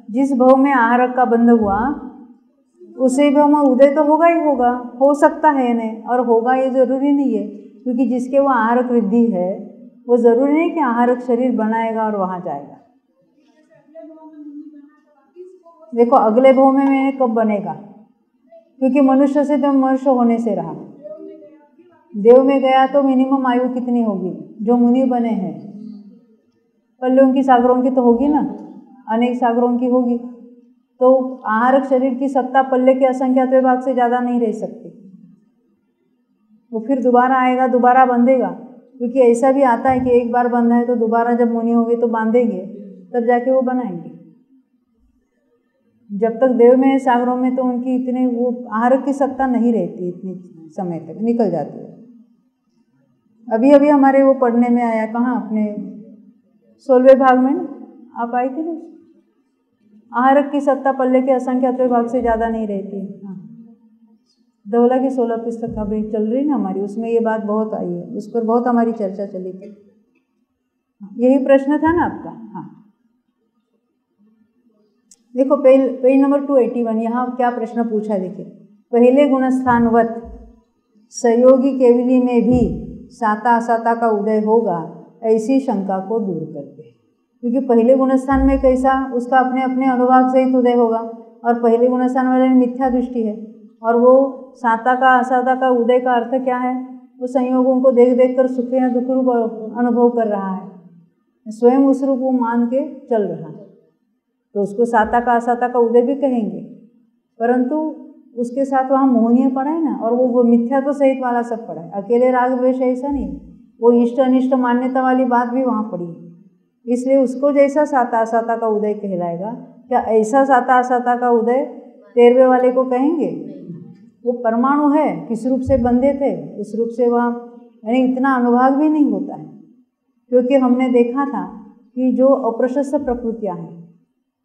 जिस भव में आहारक का बंध हुआ उसे भव में उदय तो होगा ही होगा, हो सकता है नहीं, और होगा ये जरूरी नहीं है, क्योंकि जिसके वो आहारक वृद्धि है वो जरूरी नहीं कि आहारक शरीर बनाएगा और वहाँ जाएगा। देखो अगले भव में मैंने कब बनेगा, क्योंकि मनुष्य से तो मनुष्य होने से रहा। देव में गया तो मिनिमम आयु कितनी होगी? जो मुनि बने हैं पल्लों की सागरों की तो होगी ना, अनेक सागरों की होगी। तो आहारक शरीर की सत्ता पल्ले के असंख्यात विभाग से ज़्यादा नहीं रह सकती। वो फिर दोबारा आएगा, दोबारा बंधेगा, क्योंकि ऐसा भी आता है कि एक बार बंधा है तो दोबारा जब मुनि होंगे तो बांधेंगे, तब जाके वो बनाएंगे। जब तक देव में सागरों में तो उनकी इतने वो आहारक की सत्ता नहीं रहती, इतनी समय तक निकल जाती है। अभी अभी हमारे वो पढ़ने में आया, कहाँ अपने 16वें भाग में ना, आप आई थी ना, आहारक की सत्ता पल्ले के असंख्यात विभाग से ज़्यादा नहीं रहती। हाँ धवला की 16 पुस्तक खबरें चल रही ना हमारी, उसमें ये बात बहुत आई है, उस पर बहुत हमारी चर्चा चली थी। यही प्रश्न था ना आपका। हाँ देखो पेज नंबर 281, यहाँ क्या प्रश्न पूछा देखिए। पहले गुणस्थानवत सहयोगी केवली में भी साता असाता का उदय होगा, ऐसी शंका को दूर करते हैं। क्योंकि पहले गुणस्थान में कैसा उसका अपने अपने अनुभाग सहित उदय होगा, और पहले गुणस्थान वाले में मिथ्या दृष्टि है, और वो साता का असाता का उदय का अर्थ क्या है? वो संयोगों को देख देख कर सुख या दुख रूप अनुभव कर रहा है, स्वयं उस रूप को मान के चल रहा है, तो उसको साता का असाता का उदय भी कहेंगे। परंतु उसके साथ वहाँ मोहनीय पड़ा है ना, और वो मिथ्या तो सहित वाला सब पड़ा है, अकेले राग द्वेष ऐसा नहीं, वो इष्ट अनिष्ट मान्यता वाली बात भी वहाँ पड़ी है। इसलिए उसको जैसा साता असाता का उदय कहलाएगा, क्या ऐसा साता असाता का उदय 13वें वाले को कहेंगे? वो परमाणु है, किस रूप से बंधे थे उस रूप से वहाँ, यानी इतना अनुभाग भी नहीं होता है। क्योंकि हमने देखा था कि जो अप्रशस्त प्रकृतियाँ हैं,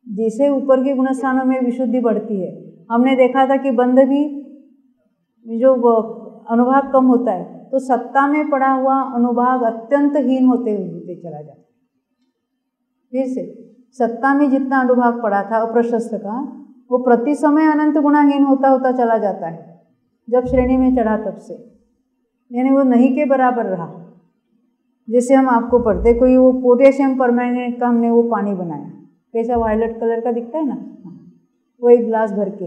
जैसे ऊपर के गुणस्थानों में विशुद्धि बढ़ती है, हमने देखा था कि बंध भी जो अनुभाग कम होता है तो सत्ता में पड़ा हुआ अनुभाग अत्यंत हीन होते हुए चला जाता है। फिर से सत्ता में जितना अनुभाग पड़ा था अप्रशस्त का, वो प्रति समय अनंत गुणाहीन होता होता चला जाता है जब श्रेणी में चढ़ा तब से, यानी वो नहीं के बराबर रहा। जैसे हम आपको पढ़ते कोई वो पोटेशियम परमैंगनेट का हमने वो पानी बनाया, कैसा वायलेट कलर का दिखता है ना, वो एक गिलास भर के,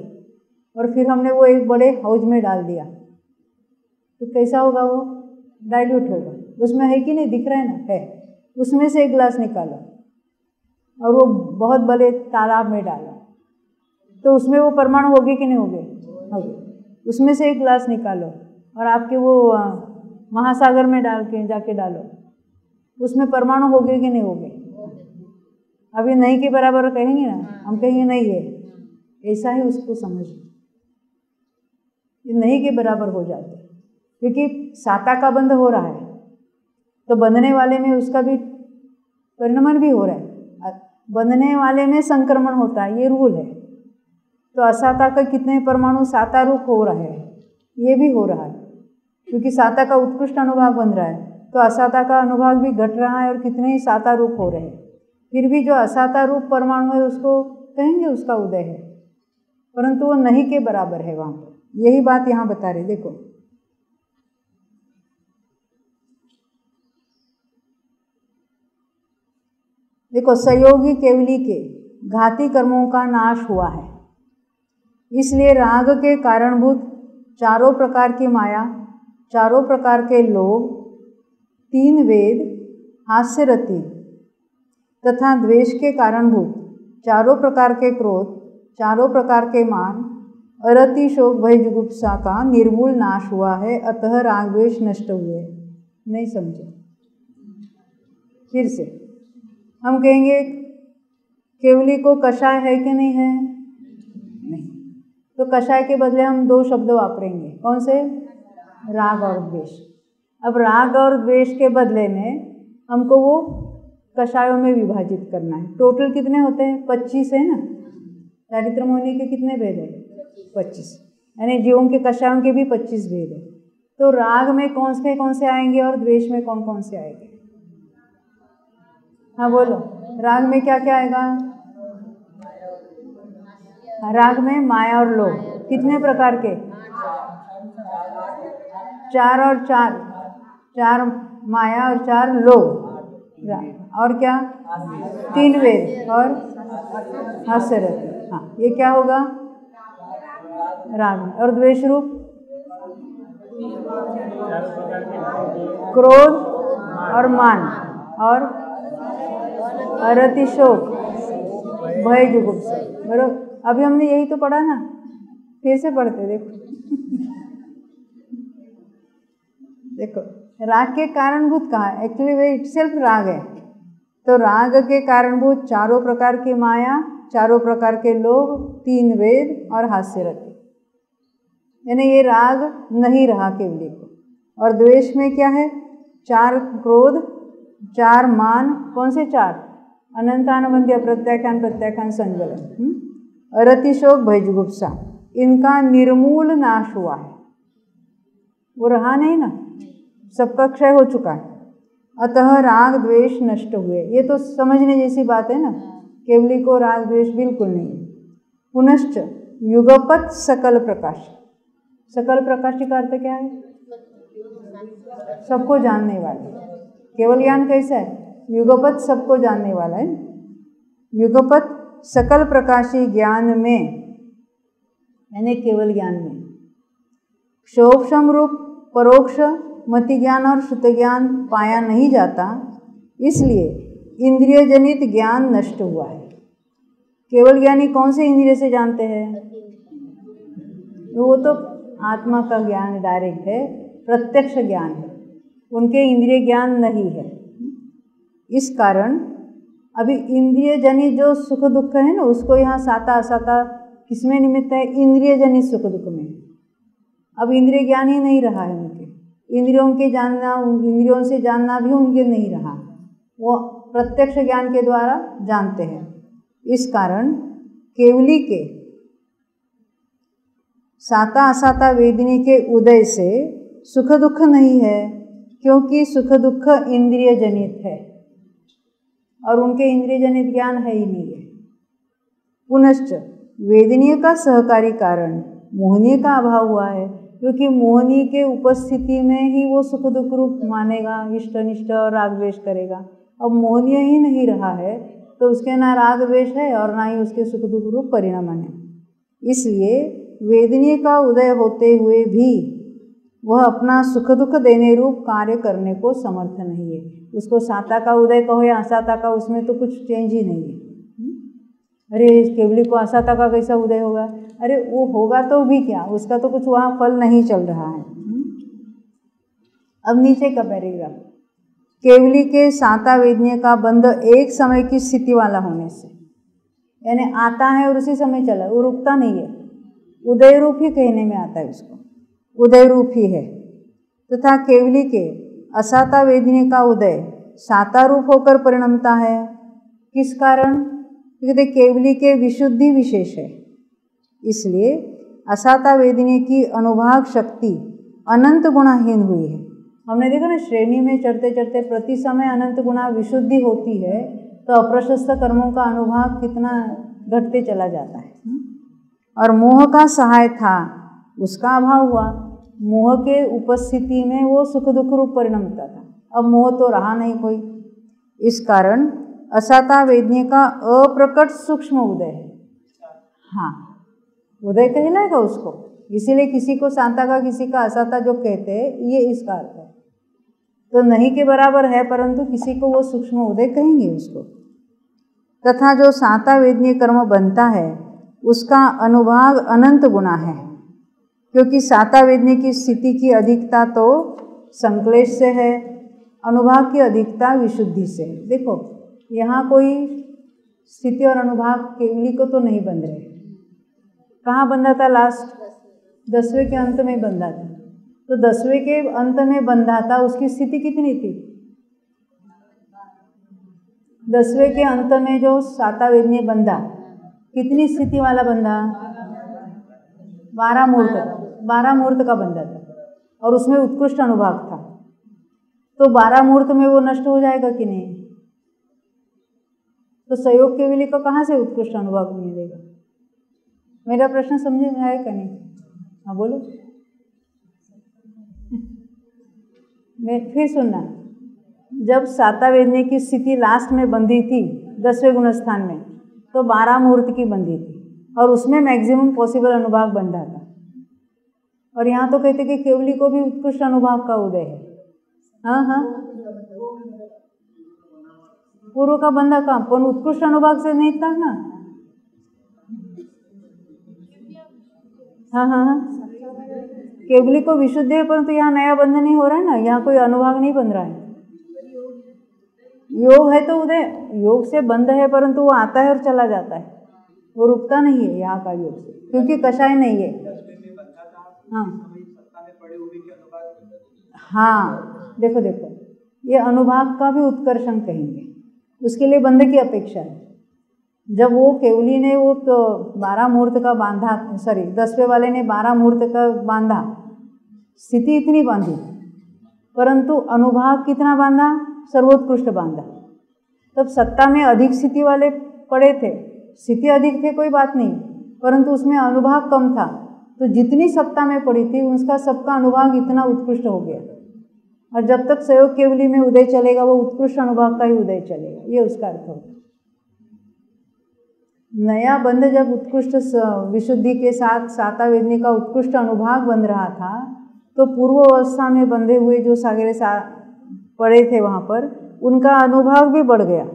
और फिर हमने वो एक बड़े हाउज में डाल दिया, तो कैसा होगा? वो डाइल्यूट होगा। उसमें है कि नहीं, दिख रहा है ना, है। उसमें से एक गिलास निकाला और वो बहुत बड़े तालाब में डाला, तो उसमें वो परमाणु होगे कि नहीं होगे? होगे। उसमें से एक गिलास निकालो और आपके वो महासागर में डाल के जाके डालो, उसमें परमाणु होगे कि नहीं होगे? अभी नहीं के बराबर कहेंगे ना, हम कहेंगे नहीं है, ऐसा ही उसको समझ, ये नहीं के बराबर हो जाते, क्योंकि साता का बंध हो रहा है तो बंधने वाले में उसका भी परिणमन भी हो रहा है, बंधने वाले में संक्रमण होता है, ये रूल है। तो असाता का कितने परमाणु साता रूप हो रहा है, ये भी हो रहा है, क्योंकि साता का उत्कृष्ट अनुभाग बन रहा है, तो असाता का अनुभाग भी घट रहा है और कितने ही साता रूप हो रहे हैं। फिर भी जो असाता रूप परमाणु है उसको कहेंगे उसका उदय है, परंतु वो नहीं के बराबर है वहाँ पर। यही बात यहाँ बता रहे, देखो देखो, सहयोगी केवली के घाती कर्मों का नाश हुआ है, इसलिए राग के कारणभूत चारों प्रकार की माया, चारों प्रकार के लोभ, 3 वेद, हास्यरति तथा द्वेष के कारणभूत चारों प्रकार के क्रोध, चारों प्रकार के मान, अरति, शोक, भय, जुगुप्सा का निर्मूल नाश हुआ है, अतः राग द्वेष नष्ट हुए। नहीं समझे? फिर से हम कहेंगे केवली को कषाय है कि नहीं है? नहीं। तो कषाय के बदले हम 2 शब्द वापरेंगे। कौन से? राग और द्वेष। अब राग और द्वेष के बदले में हमको वो कषायों में विभाजित करना है। टोटल कितने होते हैं? 25 है ना। चारित्र मोहिनी के कितने भेद है? 25। यानी जीवों के कषायों के भी 25 भेद है। तो राग में कौन से आएंगे और द्वेष में कौन कौन से आएंगे? हाँ बोलो, राग में क्या क्या आएगा? राग में माया और लोभ। कितने प्रकार के? 4 और 4, 4 माया और 4 लोभ। और क्या? 3 वेद और हास्यरति। हाँ, ये क्या होगा? राग। और द्वेष रूप क्रोध और मान और अरति, शोक, भय, जुगुप्सा। बराबर। अभी हमने यही तो पढ़ा ना, फिर से पढ़ते देखो। देखो, राग के कारणभूत कहाँ है? एक्चुअली वे इटसेल्फ राग है। तो राग के कारणभूत चारों प्रकार की माया, चारों प्रकार के लोभ, 3 वेद और हास्यरति। यानी ये राग नहीं रहा केवली को। और द्वेष में क्या है? 4 क्रोध, 4 मान। कौन से 4? अनंतानुबंध्य, प्रत्याख्यान, प्रत्याख्यान, संज्वलन, अरति, शोक, भय, जुगुप्सा। इनका निर्मूल नाश हुआ है। वो रहा नहीं ना, सबका क्षय हो चुका है। अतः राग द्वेष नष्ट हुए। ये तो समझने जैसी बात है ना। केवली को राग द्वेष बिल्कुल नहीं है। पुनश्च युगपत सकल प्रकाश। सकल प्रकाश का अर्थ क्या है? सबको जानने वाला। केवल ज्ञान कैसा है? युगपत सबको जानने वाला है। युगपत सकल प्रकाशी ज्ञान में, यानी केवल ज्ञान में, क्षोभम रूप परोक्ष मति ज्ञान और श्रुत ज्ञान पाया नहीं जाता, इसलिए इंद्रिय जनित ज्ञान नष्ट हुआ है। केवल ज्ञानी कौन से इंद्रिय से जानते हैं? वो तो आत्मा का ज्ञान डायरेक्ट है, प्रत्यक्ष ज्ञान है, उनके इंद्रिय ज्ञान नहीं है। इस कारण अभी इंद्रिय जनित जो सुख दुख है ना, उसको यहाँ साता असाता किसमें निमित्त है? इंद्रिय जनित सुख दुख में। अब इंद्रिय ज्ञान ही नहीं रहा है उनके। इंद्रियों के जानना, इंद्रियों से जानना भी उनके नहीं रहा। वो प्रत्यक्ष ज्ञान के द्वारा जानते हैं। इस कारण केवली के साता असाता वेदिनी के उदय से सुख दुख नहीं है, क्योंकि सुख दुख इंद्रिय जनित है और उनके इंद्रिय जनित ज्ञान है ही नहीं है। पुनश्च वेदनीय का सहकारी कारण मोहनीय का अभाव हुआ है, क्योंकि मोहनी के उपस्थिति में ही वो सुख दुख रूप मानेगा, इष्ट अनिष्ट और राग द्वेष करेगा। अब मोहनीय ही नहीं रहा है तो उसके ना राग द्वेष है और ना ही उसके सुख दुख रूप परिणाम है। इसलिए वेदनीय का उदय होते हुए भी वह अपना सुख दुख देने रूप कार्य करने को समर्थ नहीं है। उसको साता का उदय कहो या असाता का, उसमें तो कुछ चेंज ही नहीं है। अरे केवली को असाता का कैसा उदय होगा? अरे वो होगा तो भी क्या, उसका तो कुछ वहाँ फल नहीं चल रहा है। अब नीचे का पैराग्राफ, केवली के साता वेदनीय का बंध एक समय की स्थिति वाला होने से, यानी आता है और उसी समय चला, वो रुकता नहीं है। उदय रूप ही कहने में आता है, उसको उदय रूप ही है। तथा केवली के असाता वेदनीय का उदय साता रूप होकर परिणमता है। किस कारण? क्योंकि केवली के विशुद्धि विशेष है, इसलिए असाता वेदिनी की अनुभाग शक्ति अनंत गुणाहीन हुई है। हमने देखा ना, श्रेणी में चढ़ते चढ़ते प्रति समय अनंत गुणा विशुद्धि होती है तो अप्रशस्त कर्मों का अनुभाग कितना घटते चला जाता है। और मोह का सहाय था, उसका अभाव हुआ। मोह के उपस्थिति में वो सुख दुख रूप परिणमता था। अब मोह तो रहा नहीं कोई। इस कारण असाता वेदनीय का अप्रकट सूक्ष्म उदय है। हाँ, उदय कहलाएगा उसको, इसीलिए किसी को शांता का किसी का असाता जो कहते हैं ये इसका अर्थ है। तो नहीं के बराबर है, परंतु किसी को वो सूक्ष्म उदय कहेंगे उसको। तथा जो शांता वेदनीय कर्म बनता है उसका अनुभाग अनंत गुना है, क्योंकि शांता वेदनीय की स्थिति की अधिकता तो संक्लेश से है, अनुभाग की अधिकता विशुद्धि से। देखो यहाँ कोई स्थिति और अनुभाग केवली को तो नहीं बंध रहे। कहाँ बंधा था लास्ट? 10वें के अंत में बंधा था। तो 10वें के अंत में बंधा था, उसकी स्थिति कितनी थी? 10वें के अंत में जो शांता वेदनीय बंधा, कितनी स्थिति वाला बंधा? 12 मूर्त का बंधा था, और उसमें उत्कृष्ट अनुभाग था। तो 12 मूर्त में वो नष्ट हो जाएगा कि नहीं? तो सहयोग केवली को कहाँ से उत्कृष्ट अनुभाग मिलेगा? मेरा प्रश्न समझ में आया कि नहीं? हाँ बोलो। मैं फिर सुनना, जब शांता वेदनीय की स्थिति लास्ट में बंधी थी 10वें गुणस्थान में, तो 12 मूर्त की बंधी थी और उसमें मैक्सिमम पॉसिबल अनुभाग बंधा था। और यहाँ तो कहते कि केवली को भी उत्कृष्ट अनुभाग का उदय है। हाँ हाँ, पूर्व का बंधा कहाँ, पर उत्कृष्ट अनुभाग से नहीं था ना। हाँ हाँ हाँ, केवली को विशुद्ध है, परंतु यहाँ नया बंध नहीं हो रहा है ना, यहाँ कोई अनुभाग नहीं बन रहा है। योग है तो उदय, योग से बंध है, परंतु वो आता है और चला जाता है, वो रुकता नहीं है यहाँ का योग से, क्योंकि कषाय नहीं है। हाँ हाँ, देखो देखो, ये अनुभाग का भी उत्कर्षण कहेंगे, उसके लिए बंध की अपेक्षा है। जब वो केवली ने वो तो 12 मूर्त का बांधा, 10वें वाले ने 12 मूर्त का बांधा, स्थिति इतनी बांधी, परंतु अनुभाग कितना बांधा? सर्वोत्कृष्ट बांधा। तब सत्ता में अधिक स्थिति वाले पड़े थे, स्थिति अधिक थे कोई बात नहीं, परंतु उसमें अनुभाग कम था, तो जितनी सत्ता में पड़ी थी उसका सबका अनुभाग इतना उत्कृष्ट हो गया। और जब तक सहयोग केवली में उदय चलेगा वो उत्कृष्ट अनुभाग का ही उदय चलेगा, ये उसका अर्थ होगा। नया बंध जब उत्कृष्ट विशुद्धि के साथ शांता वेदनीय का उत्कृष्ट अनुभाग बन रहा था, तो पूर्व अवस्था में बंधे हुए जो सागरे पड़े थे वहाँ पर, उनका अनुभाग भी बढ़ गया।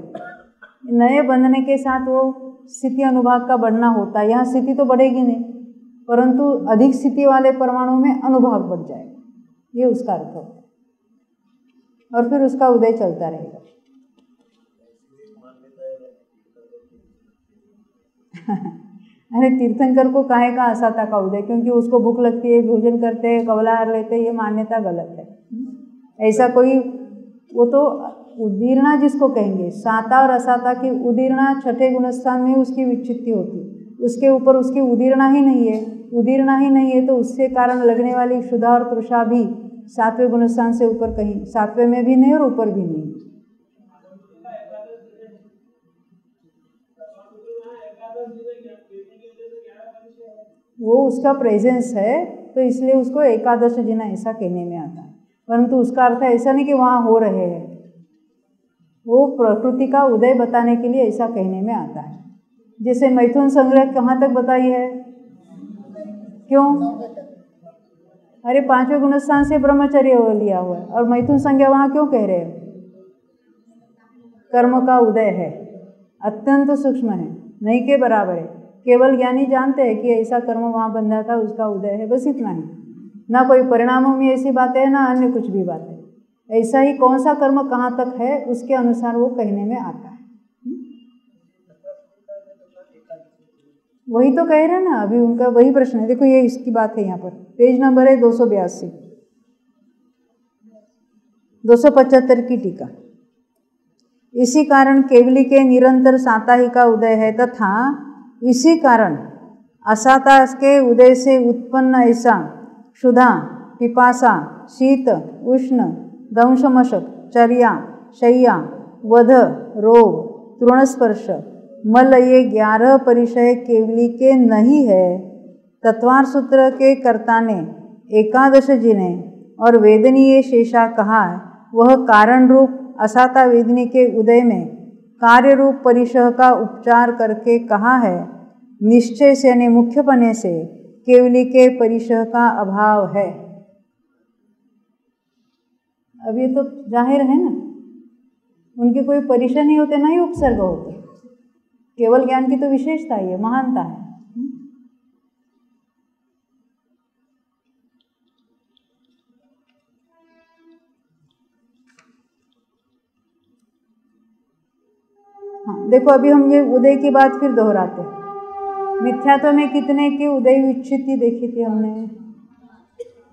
नए बंधने के साथ वो स्थिति अनुभाग का बढ़ना होता है। यहाँ स्थिति तो बढ़ेगी नहीं, परंतु अधिक स्थिति वाले परमाणु में अनुभाग बढ़ जाएगा, ये उसका अर्थ होता है, और फिर उसका उदय चलता रहेगा। अरे तीर्थंकर को काहे का असाता का उदय? क्योंकि उसको भूख लगती है, भोजन करते हैं, कवलाहार लेते हैं, ये मान्यता गलत है। ऐसा कोई, वो तो उदीर्णा जिसको कहेंगे, शांता और असाता की उदीर्णा 6ठे गुणस्थान में उसकी विक्षिप्ति होती, उसके ऊपर उसकी उदीर्णा ही नहीं है। उदीर्णा ही नहीं है तो उससे कारण लगने वाली क्षुधा और तृषा भी 7वें गुणस्थान से ऊपर कहीं, 7वें में भी नहीं और ऊपर भी नहीं। वो उसका प्रेजेंस है, तो इसलिए उसको एकादश जिना ऐसा कहने में आता है, परंतु उसका अर्थ ऐसा नहीं कि वहाँ हो रहे हैं। वो प्रकृति का उदय बताने के लिए ऐसा कहने में आता है। जैसे मैथुन संग्रह कहाँ तक बताई है? क्यों? अरे 5वें गुणस्थान से ब्रह्मचर्य लिया हुआ है, और मैथुन संज्ञा वहाँ क्यों कह रहे हैं? कर्म का उदय है, अत्यंत सूक्ष्म है, नहीं के बराबर है। केवल ज्ञानी जानते हैं कि ऐसा कर्म वहाँ बंधा था, उसका उदय है, बस इतना ही। ना कोई परिणामों में ऐसी बात है, ना अन्य कुछ भी बात है। ऐसा ही कौन सा कर्म कहाँ तक है उसके अनुसार वो कहने में आता है। वही तो कह रहे हैं ना, अभी उनका वही प्रश्न है। देखो ये इसकी बात है, यहाँ पर पेज नंबर है 282, 275 की टीका। इसी कारण केवली के निरंतर शांता ही का उदय है, तथा इसी कारण अशाता के उदय से उत्पन्न ऐसा क्षुधा, पिपासा, शीत, उष्ण, दंशमशक, चर्या, शय्या, वध, रोग, तृणस्पर्श, मल, ये 11 परिचय केवली के नहीं है। तत्वार सूत्र के कर्ता ने एकादश जिन्हें और वेदनीय शेषा कहा, वह कारण रूप असाता वेदनी के उदय में कार्य रूप परिशह का उपचार करके कहा है, निश्चय से यानी मुख्यपने से केवली के परिशह का अभाव है। अब ये तो जाहिर है ना, उनके कोई परिशह नहीं होते, ना ही उपसर्ग होते। केवल ज्ञान की तो विशेषता ही है, महानता है। हाँ, देखो अभी हम ये उदय की बात फिर दोहराते हैं। मिथ्यात्व में कितने की उदय विच्छित्ति देखी थी हमने?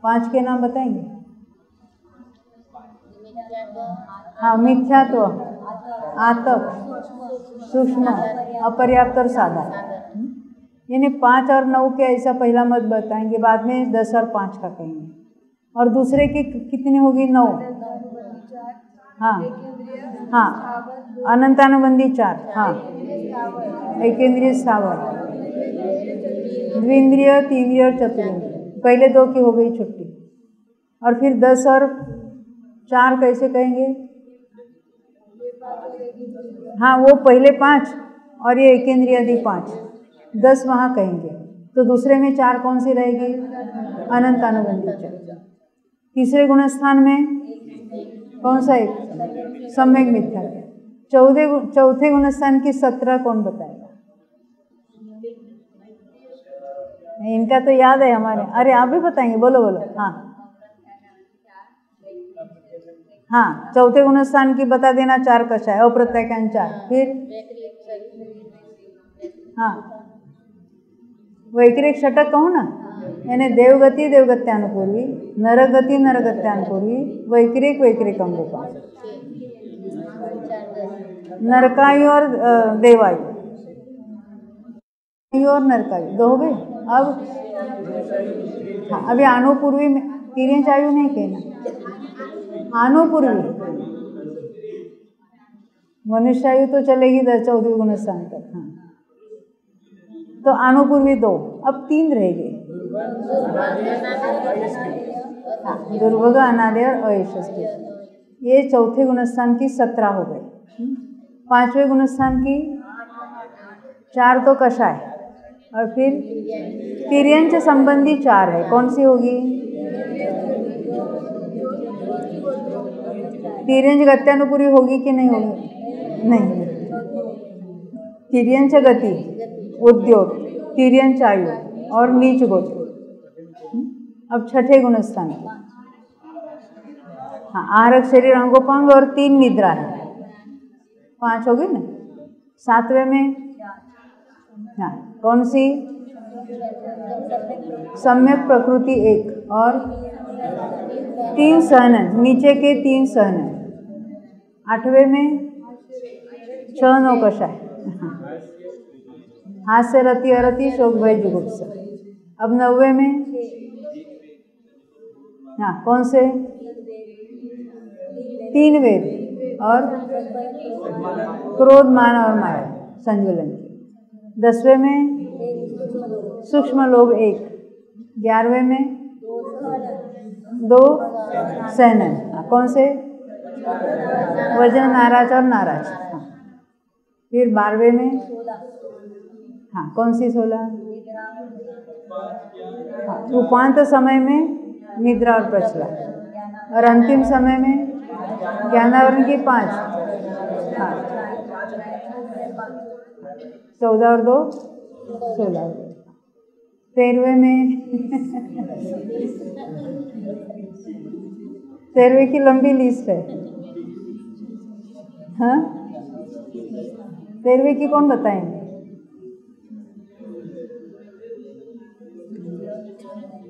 5 के नाम बताएंगे? हाँ, मिथ्यात्व, आतप, सूक्ष्म, अपर्याप्त और साधारण। यानी 5 और 9 के ऐसा पहला मत बताएंगे, बाद में 10 और 5 का कहेंगे। और दूसरे की कितनी होगी? 9। हाँ हाँ, अनंतानुबंधी 4। हाँ, एकेंद्रिय स्थावर, द्विंद्रिय, तीन्द्रिय और चतुर्ंद्रिय। पहले 2 की हो गई छुट्टी। और फिर 10 और 4 कैसे कहेंगे? हाँ, वो पहले 5 और ये एकेंद्रिय आदि 5, 10 वहाँ कहेंगे। तो दूसरे में 4 कौन सी रहेगी? अनंतानुबंधी 4। तीसरे गुणस्थान में कौन सा? एक सम्यक मिथ्या। चौथे गुणस्थान की 17 कौन बताएगा? इनका तो याद है हमारे। अरे आप भी बताएंगे, बोलो बोलो। हाँ हाँ, चौथे गुणस्थान की बता देना। 4 कशा है? अप्रत्याख्यान 4। फिर हाँ, वैक्रिक षटक कहूँ ना, यानी देवगति देवगत्यानुपूर्वी, नरगति नरगत्यानुपूर्वी, वैक्रिक वैक्रिक अंगोपा, नरकायु और देवायु, और नरकायु 2 हो गए। अब हाँ, अभी अनुपूर्वी में तिर्यंच आयु नहीं कहना, अनुपूर्वी मनुष्यायु तो चलेगी 14वें गुणस्थान तक। हाँ, तो अनुपूर्वी 2, अब 3 रह गए। दुर्भग, अनादि और अयशस्वी। ये चौथे गुणस्थान की 17 हो गए। 5वें गुणस्थान की 4 तो कषाय, और फिर तिर्यंच संबंधी 4 है। कौन सी होगी? तिर्यंच गत्यानुपूर्वी होगी कि नहीं होगी? नहीं। तिर्यंच गति, उद्योग, तिर्यंच आयु और नीच गोत्र। अब छठे गुणस्थान। हाँ, आहारक शरीर अंगोपांग और 3 निद्रा है। 5 हो गई ना। 7वें में हाँ, कौन सी? सम्यक प्रकृति 1 और 3 सहनन, नीचे के 3 सहनन। 8वें में 6 9 कषाय, हास्य, रति, अरति, शोक, भय, जुगुप्सा। अब 9वें में हाँ, कौन से? 3 वेद और क्रोध, मान और माया, संजुलन। 10वें में सूक्ष्म लोभ 1। 11वें में 2 सहनन। कौन से? वजन, नाराज और नाराज। हाँ। फिर 12वें में हाँ, कौन सी? 16। हाँ, उपांत समय में निद्रा और प्रचला, और अंतिम समय में ज्ञानावरण की 5। हाँ, 14 और 2 16। 13वें में 13वें की लंबी लिस्ट है। हाँ, 13वें की कौन बताएंगे?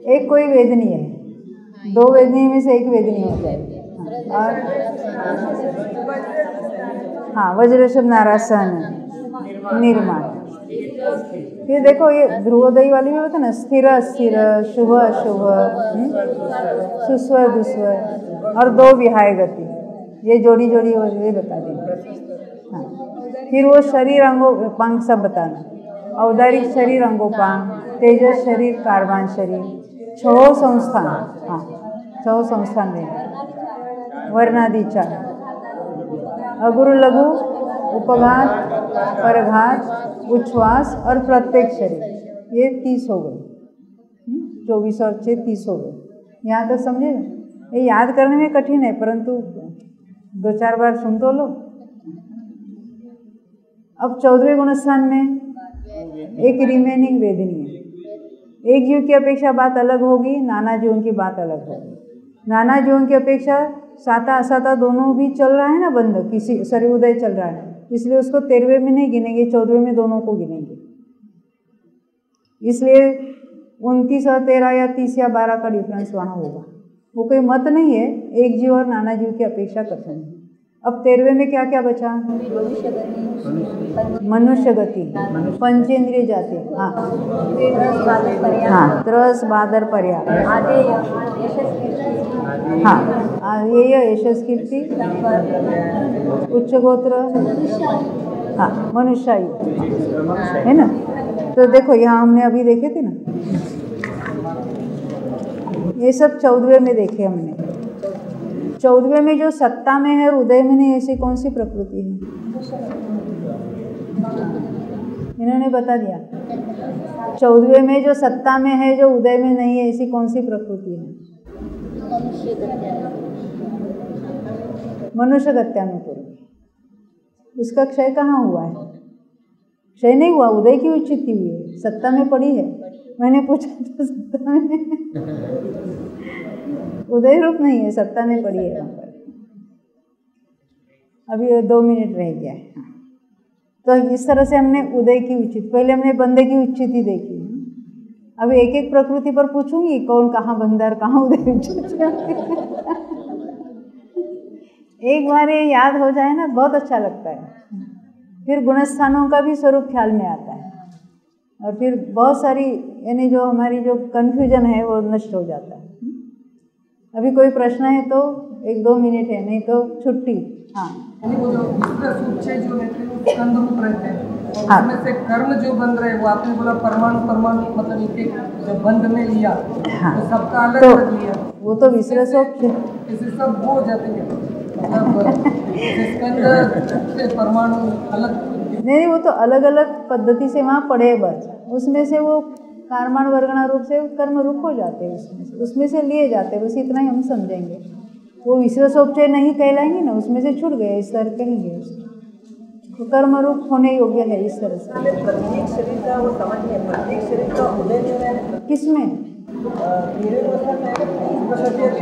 एक कोई वेदनी है, 2 वेदनी में से एक वेदनी हो जाएगी। और हाँ, वज्रषभ, नाराज, सहन, निर्माण। फिर देखो ये ध्रुवोदयी वाली भी बता ना, स्थिर अस्थिर, शुभ अशुभ, सुस्वर दुस्वर और 2 विहाय गति। ये जोड़ी जोड़ी ये बता देंगे। हाँ, फिर वो शरीर अंगोपांग सब बताना। औदारिक शरीर अंगोपांग, तेजस शरीर, कार्बान शरीर, 6 संस्थान। हाँ, 6 संस्थान में वर्णादि 4, अगुरु लघु उपघात, परघात, उच्छ्वास और प्रत्येक शरीर, ये 30 हो गए। 24 और 6 30 हो गए। यहाँ तक समझे? ये याद करने में कठिन है, परंतु 2-4 बार सुन तो लो। अब 14वें गुणस्थान में एक रिमेनिंग वेदनी है। एक जीव की अपेक्षा बात अलग होगी, नाना जीवों की बात अलग होगी। नाना जीवों की अपेक्षा साता असाता दोनों भी चल रहा है ना, बंध किसी सर्वोदय चल रहा है, इसलिए उसको 13वें में नहीं गिनेंगे, 14वें में दोनों को गिनेंगे। इसलिए 29 और 13 या 30 या 12 का डिफरेंस वहाँ होगा। वो कोई मत नहीं है, एक जीव और नाना जीव की अपेक्षा करते हैं। अब 13वें में क्या क्या बचा? मनुष्य गति, पंचेंद्रिय जाति, हाँ हाँ, त्रस बादर पर्याय, हाँ ये यशस कीर्ति, उच्च गोत्र, हाँ मनुष्यायु, है ना। तो देखो यहाँ हमने अभी देखे थे ना, ये सब 14वें में देखे हमने। 14वें में जो सत्ता में है और उदय में नहीं, ऐसी कौन सी प्रकृति है? इन्होंने बता दिया। 14वें में जो सत्ता में है, जो उदय में नहीं है, ऐसी कौन सी प्रकृति है? मनुष्य गत्यानुपूर्व। उसका क्षय कहाँ हुआ है? क्षय नहीं हुआ, उदय की उच्चिति हुई है, सत्ता में पड़ी है। मैंने पूछा तो सत्ता में उदय रूप नहीं है, सत्ता में पड़ी है वहाँ पर। अभी 2 मिनट रह गया है। तो इस तरह से हमने उदय की उचित, पहले हमने बंदे की उच्चिति देखी। अब एक एक प्रकृति पर पूछूंगी कौन कहाँ बंदा और कहाँ उदय उचित। एक बार ये याद हो जाए ना, बहुत अच्छा लगता है। फिर गुणस्थानों का भी स्वरूप ख्याल में आता है, और फिर बहुत सारी यानी जो हमारी जो कन्फ्यूजन है वो नष्ट हो जाता है। अभी कोई प्रश्न है तो 1-2 मिनट है, नहीं तो छुट्टी। हाँ, वो जो जो रहते हैं वो स्कंद रूप रहते हैं, और उसमें से कर्म जो बन रहे हैं वो आपने बोला परमाणु परमाणु, मतलब एक जो बंध में लिया, हाँ, तो सबका अलग तो अलग लिया, वो तो विश्लेषोक्त है। इससे सब वो हो जाते हैं, मतलब स्कंद से परमाणु अलग नहीं, वो तो अलग अलग पद्धति से वहाँ पढ़े, बस उसमें से वो कर्मण वर्गण रूप से कर्म रूप हो जाते हैं, उसमें से लिए जाते हैं, बस इतना ही हम समझेंगे। वो विश्लेषोपचय नहीं कहलाएंगे ना, उसमें से छूट गए, इस तरह कहेंगे उसको। तो कर्म रूप होने योग्य है इस तरह से। प्रत्येक शरीर का वो समझ है, प्रत्येक शरीर का उदय जो है किसमें? मेरे मतलब प्रत्येक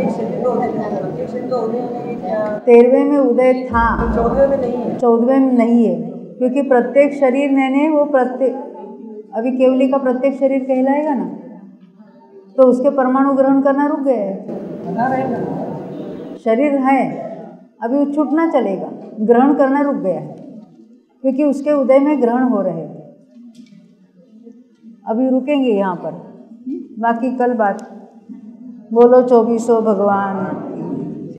शरीर का उदय, प्रत्येक शरीर का उदय में क्या 13वें में उदय था, 14वें में नहीं है? 14वें में नहीं है, क्योंकि प्रत्येक शरीर ने वो प्रत्येक, अभी केवली का प्रत्येक शरीर कहलाएगा ना, तो उसके परमाणु ग्रहण करना रुक गए हैं। शरीर है, अभी वो छूटना चलेगा, ग्रहण करना रुक गया है, क्योंकि उसके उदय में ग्रहण हो रहे हैं। अभी रुकेंगे यहाँ पर, बाकी कल बात। बोलो 2400 भगवान।